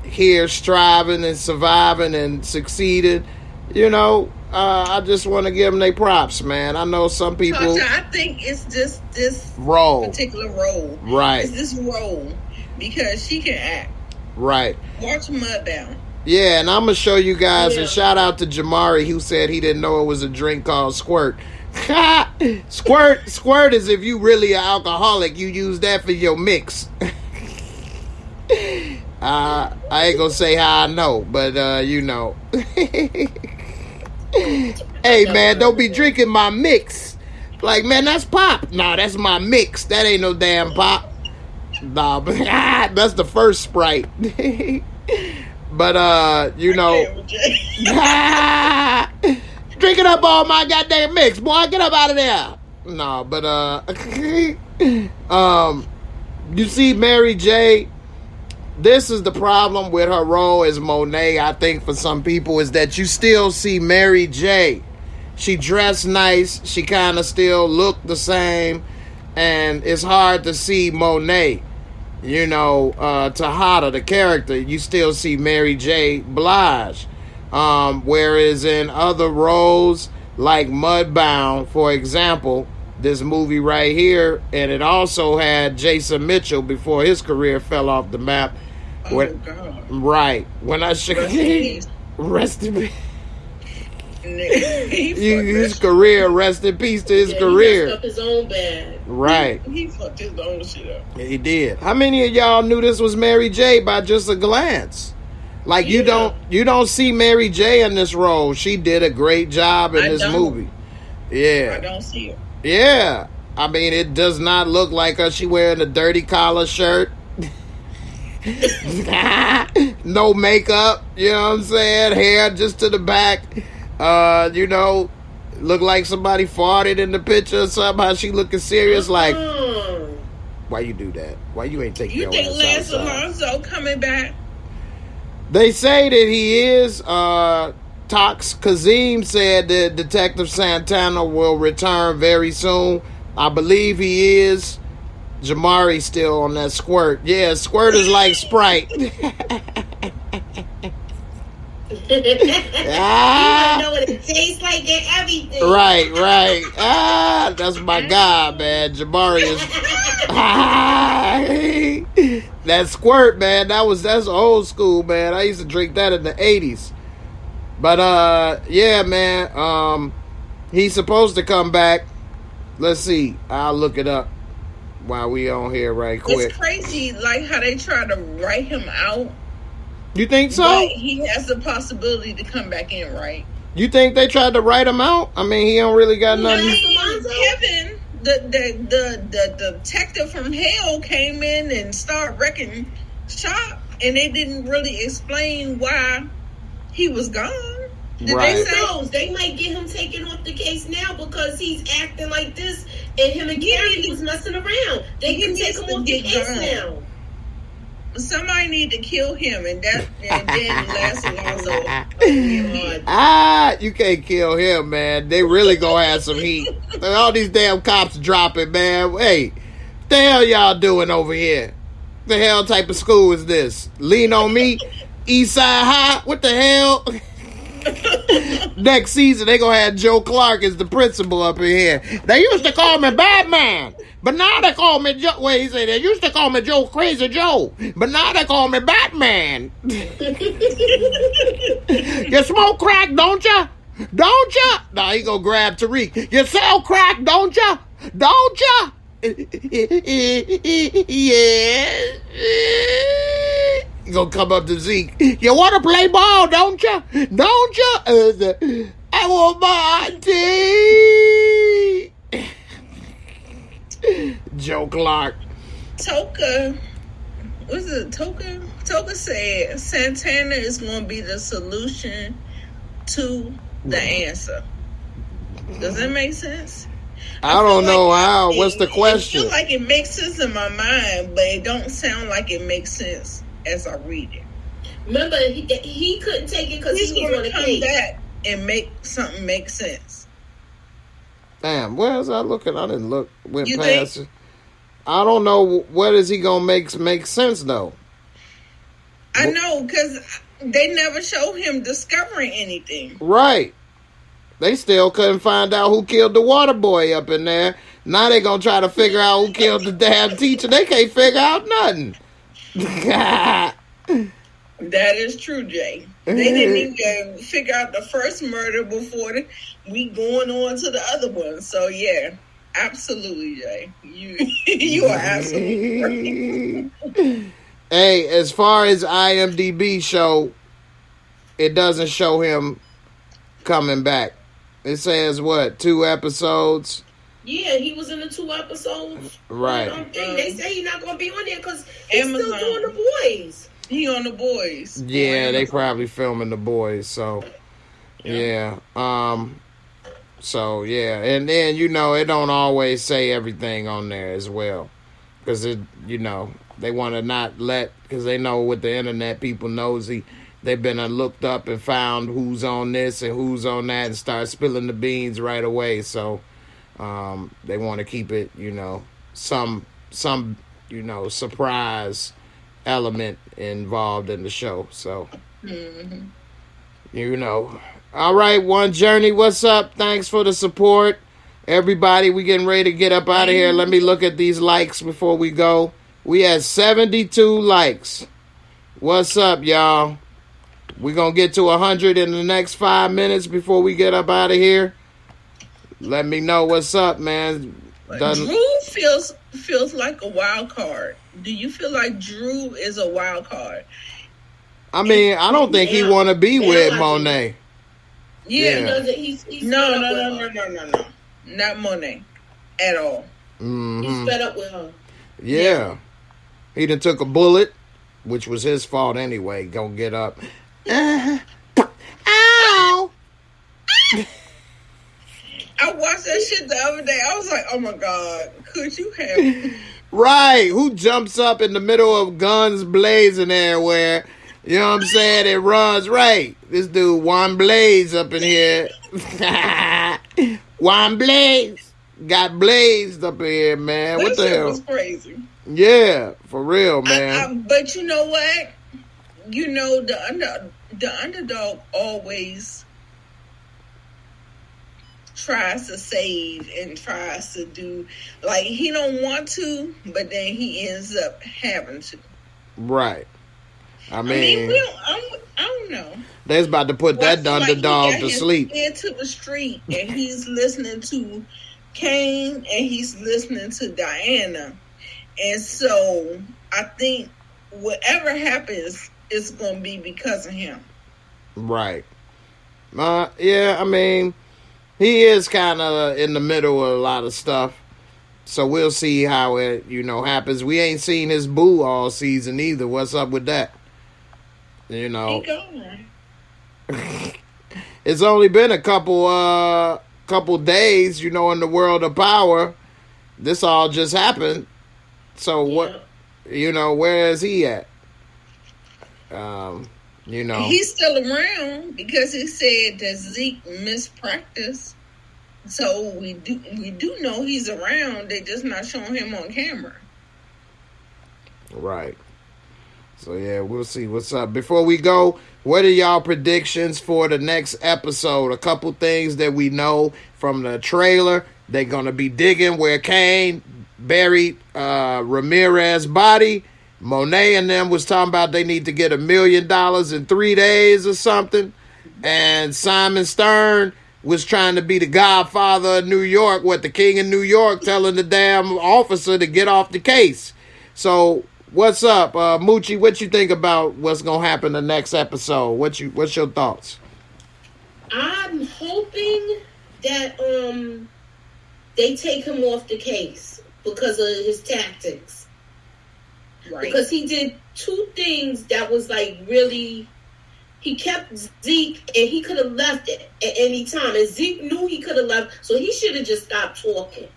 here striving and surviving and succeeding, you know, I just want to give them their props, man. I know some people... I think it's just this role. Particular role. Right. It's this role because she can act. Right. Watch Mudbound. Yeah, and I'm going to show you guys, and shout out to Jamari, who said he didn't know it was a drink called Squirt. Squirt is if you really an alcoholic, you use that for your mix. I ain't gonna say how I know, but you know. Hey man, don't be drinking my mix. Like, man, that's pop. Nah, that's my mix. That ain't no damn pop. Nah, but that's the first Sprite. But you know. Drinking up all my goddamn mix, boy. Get up out of there. No, but you see Mary J. This is the problem with her role as Monet, I think, for some people, is that you still see Mary J. She dressed nice. She kind of still looked the same. And it's hard to see Monet. You know, Tejada, the character, you still see Mary J. Blige. Whereas in other roles, like Mudbound, for example, this movie right here, and it also had Jason Mitchell before his career fell off the map. Oh, God. Right. When I should rest in peace. His career, rest in peace to his career. He messed up his own bag. Right. He fucked his own shit up. He did. How many of y'all knew this was Mary J. by just a glance? Like, you don't see Mary J. in this role. She did a great job in this movie. Yeah. I don't see her. Yeah. I mean, it does not look like her. She wearing a dirty collar shirt. No makeup. You know what I'm saying? Hair just to the back. You know, look like somebody farted in the picture or something. How she looking serious? Like, why you do that? Why you ain't taking your ass outside? You think Lance Alonso coming back? They say that he is. Tox Kazim said that Detective Santana will return very soon. I believe he is. Jamari's still on that Squirt. Yeah, Squirt is like Sprite. You know what it tastes like and everything. Right. That's my guy, man. Jamari is. That Squirt, man. That's old school, man. I used to drink that in the 80s. But yeah, man. He's supposed to come back. Let's see. I'll look it up while we on here right quick. It's crazy, like how they try to write him out. You think so? But he has the possibility to come back in, right? You think they tried to write him out? I mean, he don't really got nothing. Kevin, the detective from hell came in and started wrecking shop, and they didn't really explain why he was gone. Did Right. they say? They might get him taken off the case now because he's acting like this, and him and Gary was messing around. They can take him off the case now. Somebody need to kill him, and then Lance Alonso. You can't kill him, man. They really gonna have some heat. All these damn cops dropping, man. Hey, what the hell y'all doing over here? The hell type of school is this? Lean on me? Eastside High. What the hell? Next season, they gonna have Joe Clark as the principal up in here. They used to call me Batman, but now they call me Joe. Wait, he said they used to call me Joe Crazy Joe, but now they call me Batman. You smoke crack, don't ya? Don't ya? Now he gonna grab Tariq. You sell crack, don't ya? Don't ya? Yeah. You gonna come up to Zeke. You want to play ball, don't you? Don't you? I want my tea. Joe Clark. Toka, what's it? Toka said Santana is going to be the solution to the answer. Does that make sense? I don't know how. What's the question? I feel like it makes sense in my mind, but it don't sound like it makes sense as I read it. Remember, he couldn't take it because he was going to come back and make something make sense. Damn, where was I looking? I didn't look. Went past it. I don't know. What is he gonna make sense though? I know, because they never show him discovering anything. Right. They still couldn't find out who killed the water boy up in there. Now they gonna try to figure out who killed the damn teacher. They can't figure out nothing. That is true, Jay. They didn't even figure out the first murder before we going on to the other one. So yeah, absolutely, Jay. You are absolutely right. Hey, as far as IMDb show, it doesn't show him coming back. It says what, 2 episodes? Yeah, he was in the 2 episodes. Right. They say he's not going to be on there because he's still doing The Boys. He on The Boys. Yeah, they probably filming The Boys. So, yeah. So, yeah. And then, it don't always say everything on there as well. Because, they want to not because they know with the internet, people nosy. They've been looked up and found who's on this and who's on that and start spilling the beans right away. So, they want to keep it, some surprise element involved in the show. So, All right, One Journey, what's up? Thanks for the support. Everybody, we getting ready to get up out of here. Let me look at these likes before we go. We had 72 likes. What's up, y'all? We're going to get to 100 in the next 5 minutes before we get up out of here. Let me know what's up, man. Drew feels like a wild card. Do you feel like Drew is a wild card? I mean, I don't think he want to be with Monet. Yeah. No. Not Monet at all. Mm-hmm. He's fed up with her. Yeah. He done took a bullet, which was his fault anyway. Gonna get up. Ow! I watched that shit the other day. I was like, oh my God, could you have... Right. Who jumps up in the middle of guns blazing everywhere? You know what I'm saying? It runs right. This dude, Juan Blaze up in here. Juan Blaze. Got blazed up in here, man. That what the hell? Was crazy. Yeah, for real, man. But you know what? The underdog always tries to save and tries to do, like, he don't want to, but then he ends up having to. Right. I mean I don't know. They's about to put that underdog to sleep. Into the street, and he's listening to Kane, and he's listening to Diana, and so I think whatever happens, it's gonna be because of him. Right. Yeah. I mean, he is kind of in the middle of a lot of stuff. So we'll see how it, happens. We ain't seen his boo all season either. What's up with that? He gone. It's only been a couple days, in the world of power. This all just happened. So what, where is he at? He's still around because he said that Zeke mispracticed. So we do know he's around. They're just not showing him on camera. Right. So yeah, we'll see what's up. Before we go, what are y'all predictions for the next episode? A couple things that we know from the trailer. They're gonna be digging where Kane buried Ramirez's body. Monet and them was talking about they need to get $1 million in 3 days or something. And Simon Stern was trying to be the godfather of New York, the king of New York, telling the damn officer to get off the case. So what's up, Moochie? What you think about what's gonna happen the next episode? What's your thoughts? I'm hoping that they take him off the case because of his tactics. Right. Because he did 2 things that was like really. He kept Zeke, and he could have left it at any time. And Zeke knew he could have left, so he should have just stopped talking.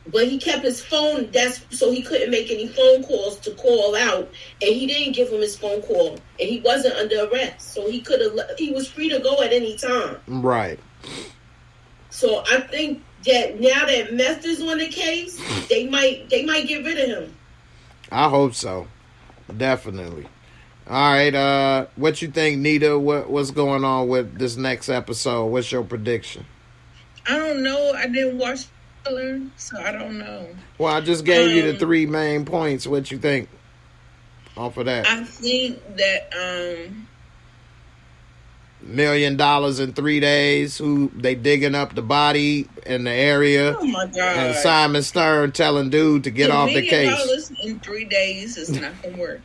But he kept his phone, so he couldn't make any phone calls to call out. And he didn't give him his phone call. And he wasn't under arrest. So he was free to go at any time. Right. So I think that now that Meth is on the case, they might get rid of him. I hope so. Definitely. All right, what you think, Nita? What's going on with this next episode? What's your prediction? I don't know. I didn't watch it, so I don't know. Well, I just gave you the 3 main points. What you think off of that? I think that $1 million in 3 days. Who they digging up the body in the area? Oh my God! And Simon Stern telling dude to get off the case. $1 million in 3 days is not gonna work.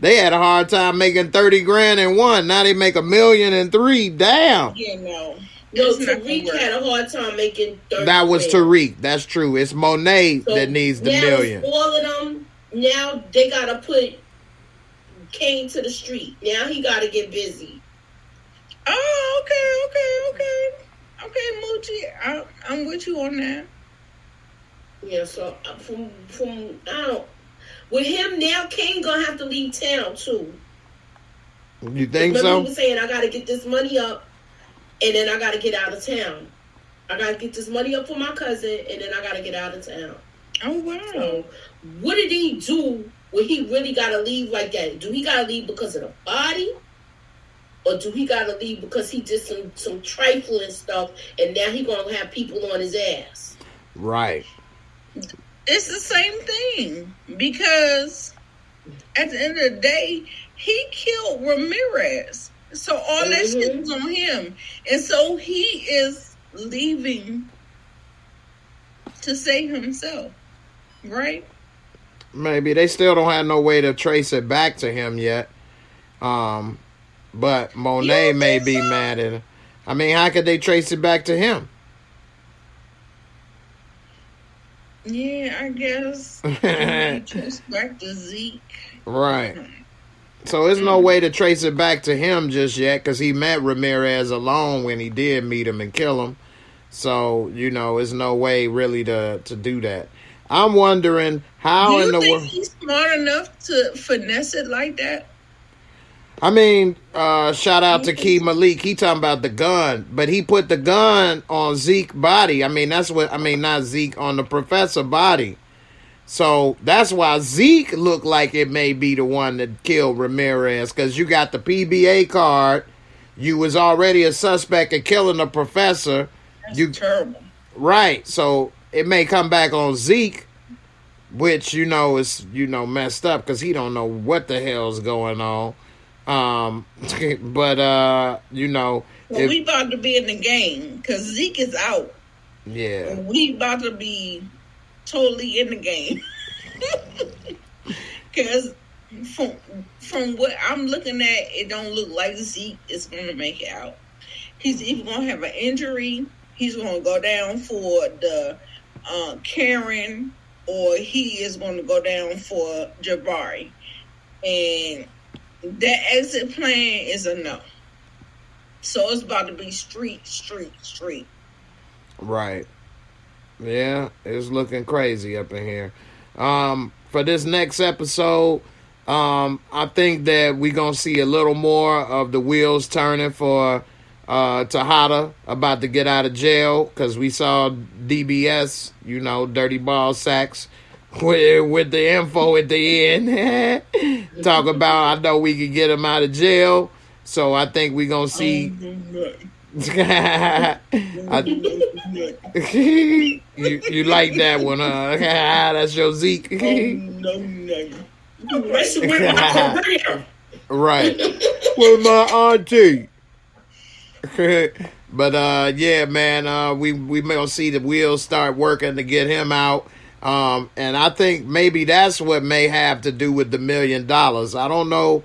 They had a hard time making 30 grand in 1. Now they make $1 million in 3. Damn. Yeah, no. No, Tariq had a hard time making 30 That was Tariq. That's true. It's Monet that needs the $1 million. Now all of them, now they got to put Kane to the street. Now he got to get busy. Oh, okay, Moochie. I'm with you on that. Yeah, so from I don't. With him now, Kane gonna have to leave town too. You think Remember so? he was saying, I gotta get this money up, and then I gotta get out of town. I gotta get this money up for my cousin, and then I gotta get out of town. Oh wow! So, what did he do when he really gotta leave like that? Do he gotta leave because of the body, or do he gotta leave because he did some trifling stuff, and now he gonna have people on his ass? Right. It's the same thing, because at the end of the day, he killed Ramirez. So all that shit is on him. And so he is leaving to save himself. Right? Maybe. They still don't have no way to trace it back to him yet. But Monet may be mad at him. I mean, how could they trace it back to him? Yeah, I guess. Trace back to Zeke. Right. So there's no way to trace it back to him just yet, because he met Ramirez alone when he did meet him and kill him. So, there's no way really to do that. I'm wondering how in the world. Do you think he's smart enough to finesse it like that? I mean, shout out to Key Malik. He talking about the gun, but he put the gun on Zeke's body. I mean, not Zeke, on the professor body. So that's why Zeke looked like it may be the one that killed Ramirez, because you got the PBA card. You was already a suspect in killing the professor. That's terrible. Right. So it may come back on Zeke, which, is, messed up, because he don't know what the hell's going on. But we about to be in the game, because Zeke is out. Yeah. And we about to be totally in the game. Because from what I'm looking at, it don't look like Zeke is going to make it out. He's either going to have an injury, he's going to go down for the Karen, or he is going to go down for Jabari. And that exit plan is a no. So it's about to be street. Right. Yeah, it's looking crazy up in here. For this next episode, I think that we're going to see a little more of the wheels turning for Tejada about to get out of jail, because we saw DBS, Dirty Ball Sacks, with the info at the end. Talk about, I know we could get him out of jail. So I think we're going to see. You like that one, huh? That's your Zeke. Right. With my auntie. But yeah, man, we may see the wheels start working to get him out. And I think maybe that's what may have to do with the $1 million. I don't know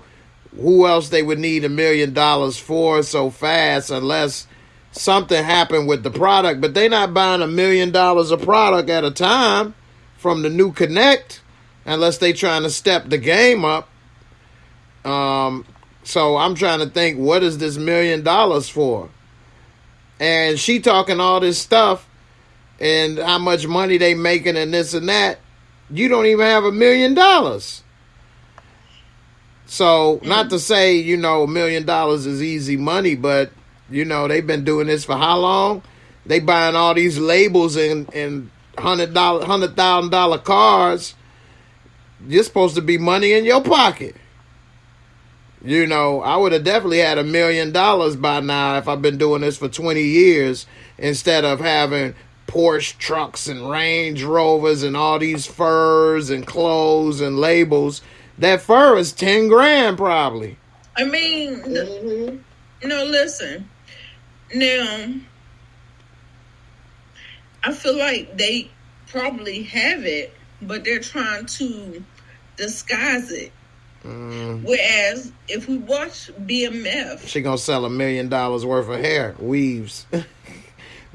who else they would need $1 million for so fast unless something happened with the product. But they're not buying $1 million of product at a time from the new Connect unless they trying to step the game up. So I'm trying to think, what is this $1 million for? And she talking all this stuff and how much money they making and this and that. You don't even have $1 million. So not to say, you know, $1 million is easy money, but you know, they've been doing this for how long? They buying all these labels and $100,000 cars. You're supposed to be money in your pocket. You know, I would have definitely had $1 million by now if I've been doing this for 20 years instead of having Porsche trucks and Range Rovers and all these furs and clothes and labels. That fur is 10 grand probably. I mean, no, listen. Now, I feel like they probably have it, but they're trying to disguise it. Whereas if we watch BMF, she gonna sell $1 million worth of hair weaves.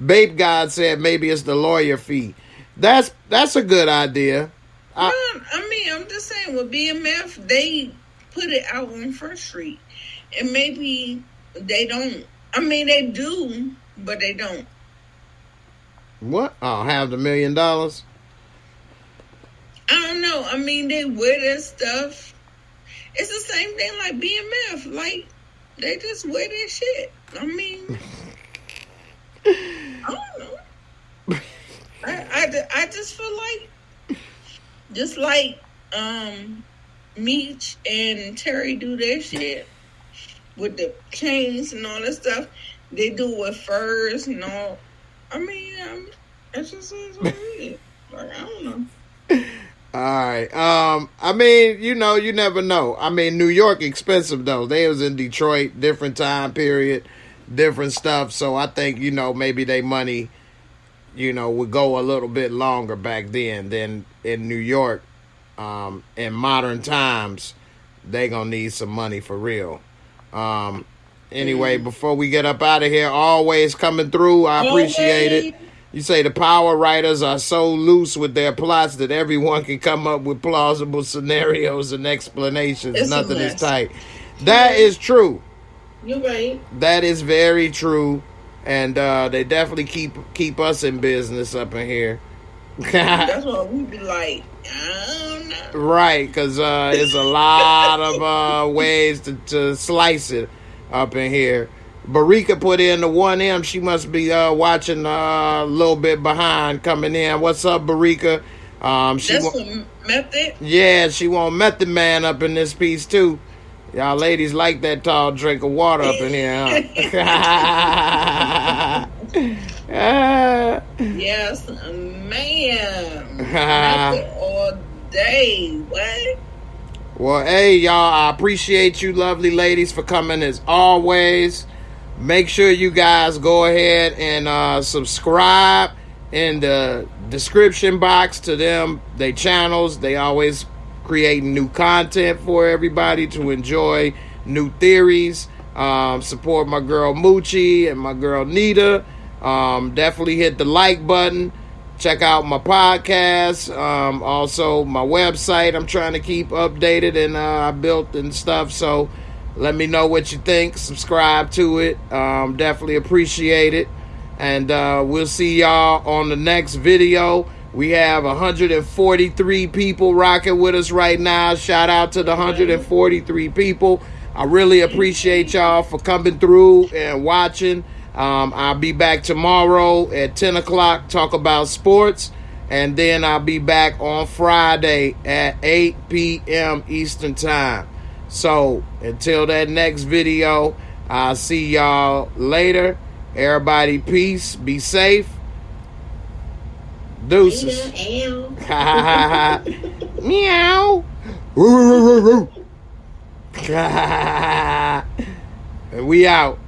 Babe God said maybe it's the lawyer fee. That's a good idea. I'm just saying with BMF they put it out on First Street, and maybe they don't. I mean they do, but they don't. What? Oh, have the $1 million? I don't know. I mean they wear their stuff. It's the same thing like BMF. Like, they just wear their shit. I mean, I don't know. I just feel like, just like Meech and Terry do their shit with the chains and all that stuff, they do with furs and all. I mean, that's just what it is. Like, I don't know. All right. I mean, you know, you never know. I mean, New York expensive though. They was in Detroit, different time period, different stuff. So I think, you know, maybe they money, you know, would go a little bit longer back then than in New York. In modern times, they gonna need some money for real. Anyway, before we get up out of here, always coming through. I appreciate it. You say the power writers are so loose with their plots that everyone can come up with plausible scenarios and explanations. It's Nothing is tight. That is true. You're right. That is very true. And they definitely keep us in business up in here. That's why we be like, I don't know. Right, because there's a lot of ways to slice it up in here. Barika put in the 1M. She must be watching a little bit behind coming in. What's up, Barika? That's what Method? Yeah, she want Method Man up in this piece, too. Y'all ladies like that tall drink of water up in here, huh? Yes, ma'am. Method all day. What? Well, hey, y'all, I appreciate you lovely ladies for coming as always. Make sure you guys go ahead and subscribe in the description box to them. They channels. They always creating new content for everybody to enjoy new theories. Support my girl Moochie and my girl Nita. Definitely hit the like button. Check out my podcast. Also, my website I'm trying to keep updated and I built and stuff. So let me know what you think. Subscribe to it. Definitely appreciate it. And we'll see y'all on the next video. We have 143 people rocking with us right now. Shout out to the 143 people. I really appreciate y'all for coming through and watching. I'll be back tomorrow at 10 o'clock, talk about sports. And then I'll be back on Friday at 8 p.m. Eastern Time. So until that next video, I'll see y'all later. Everybody, peace. Be safe. Deuces. Meow. And we out.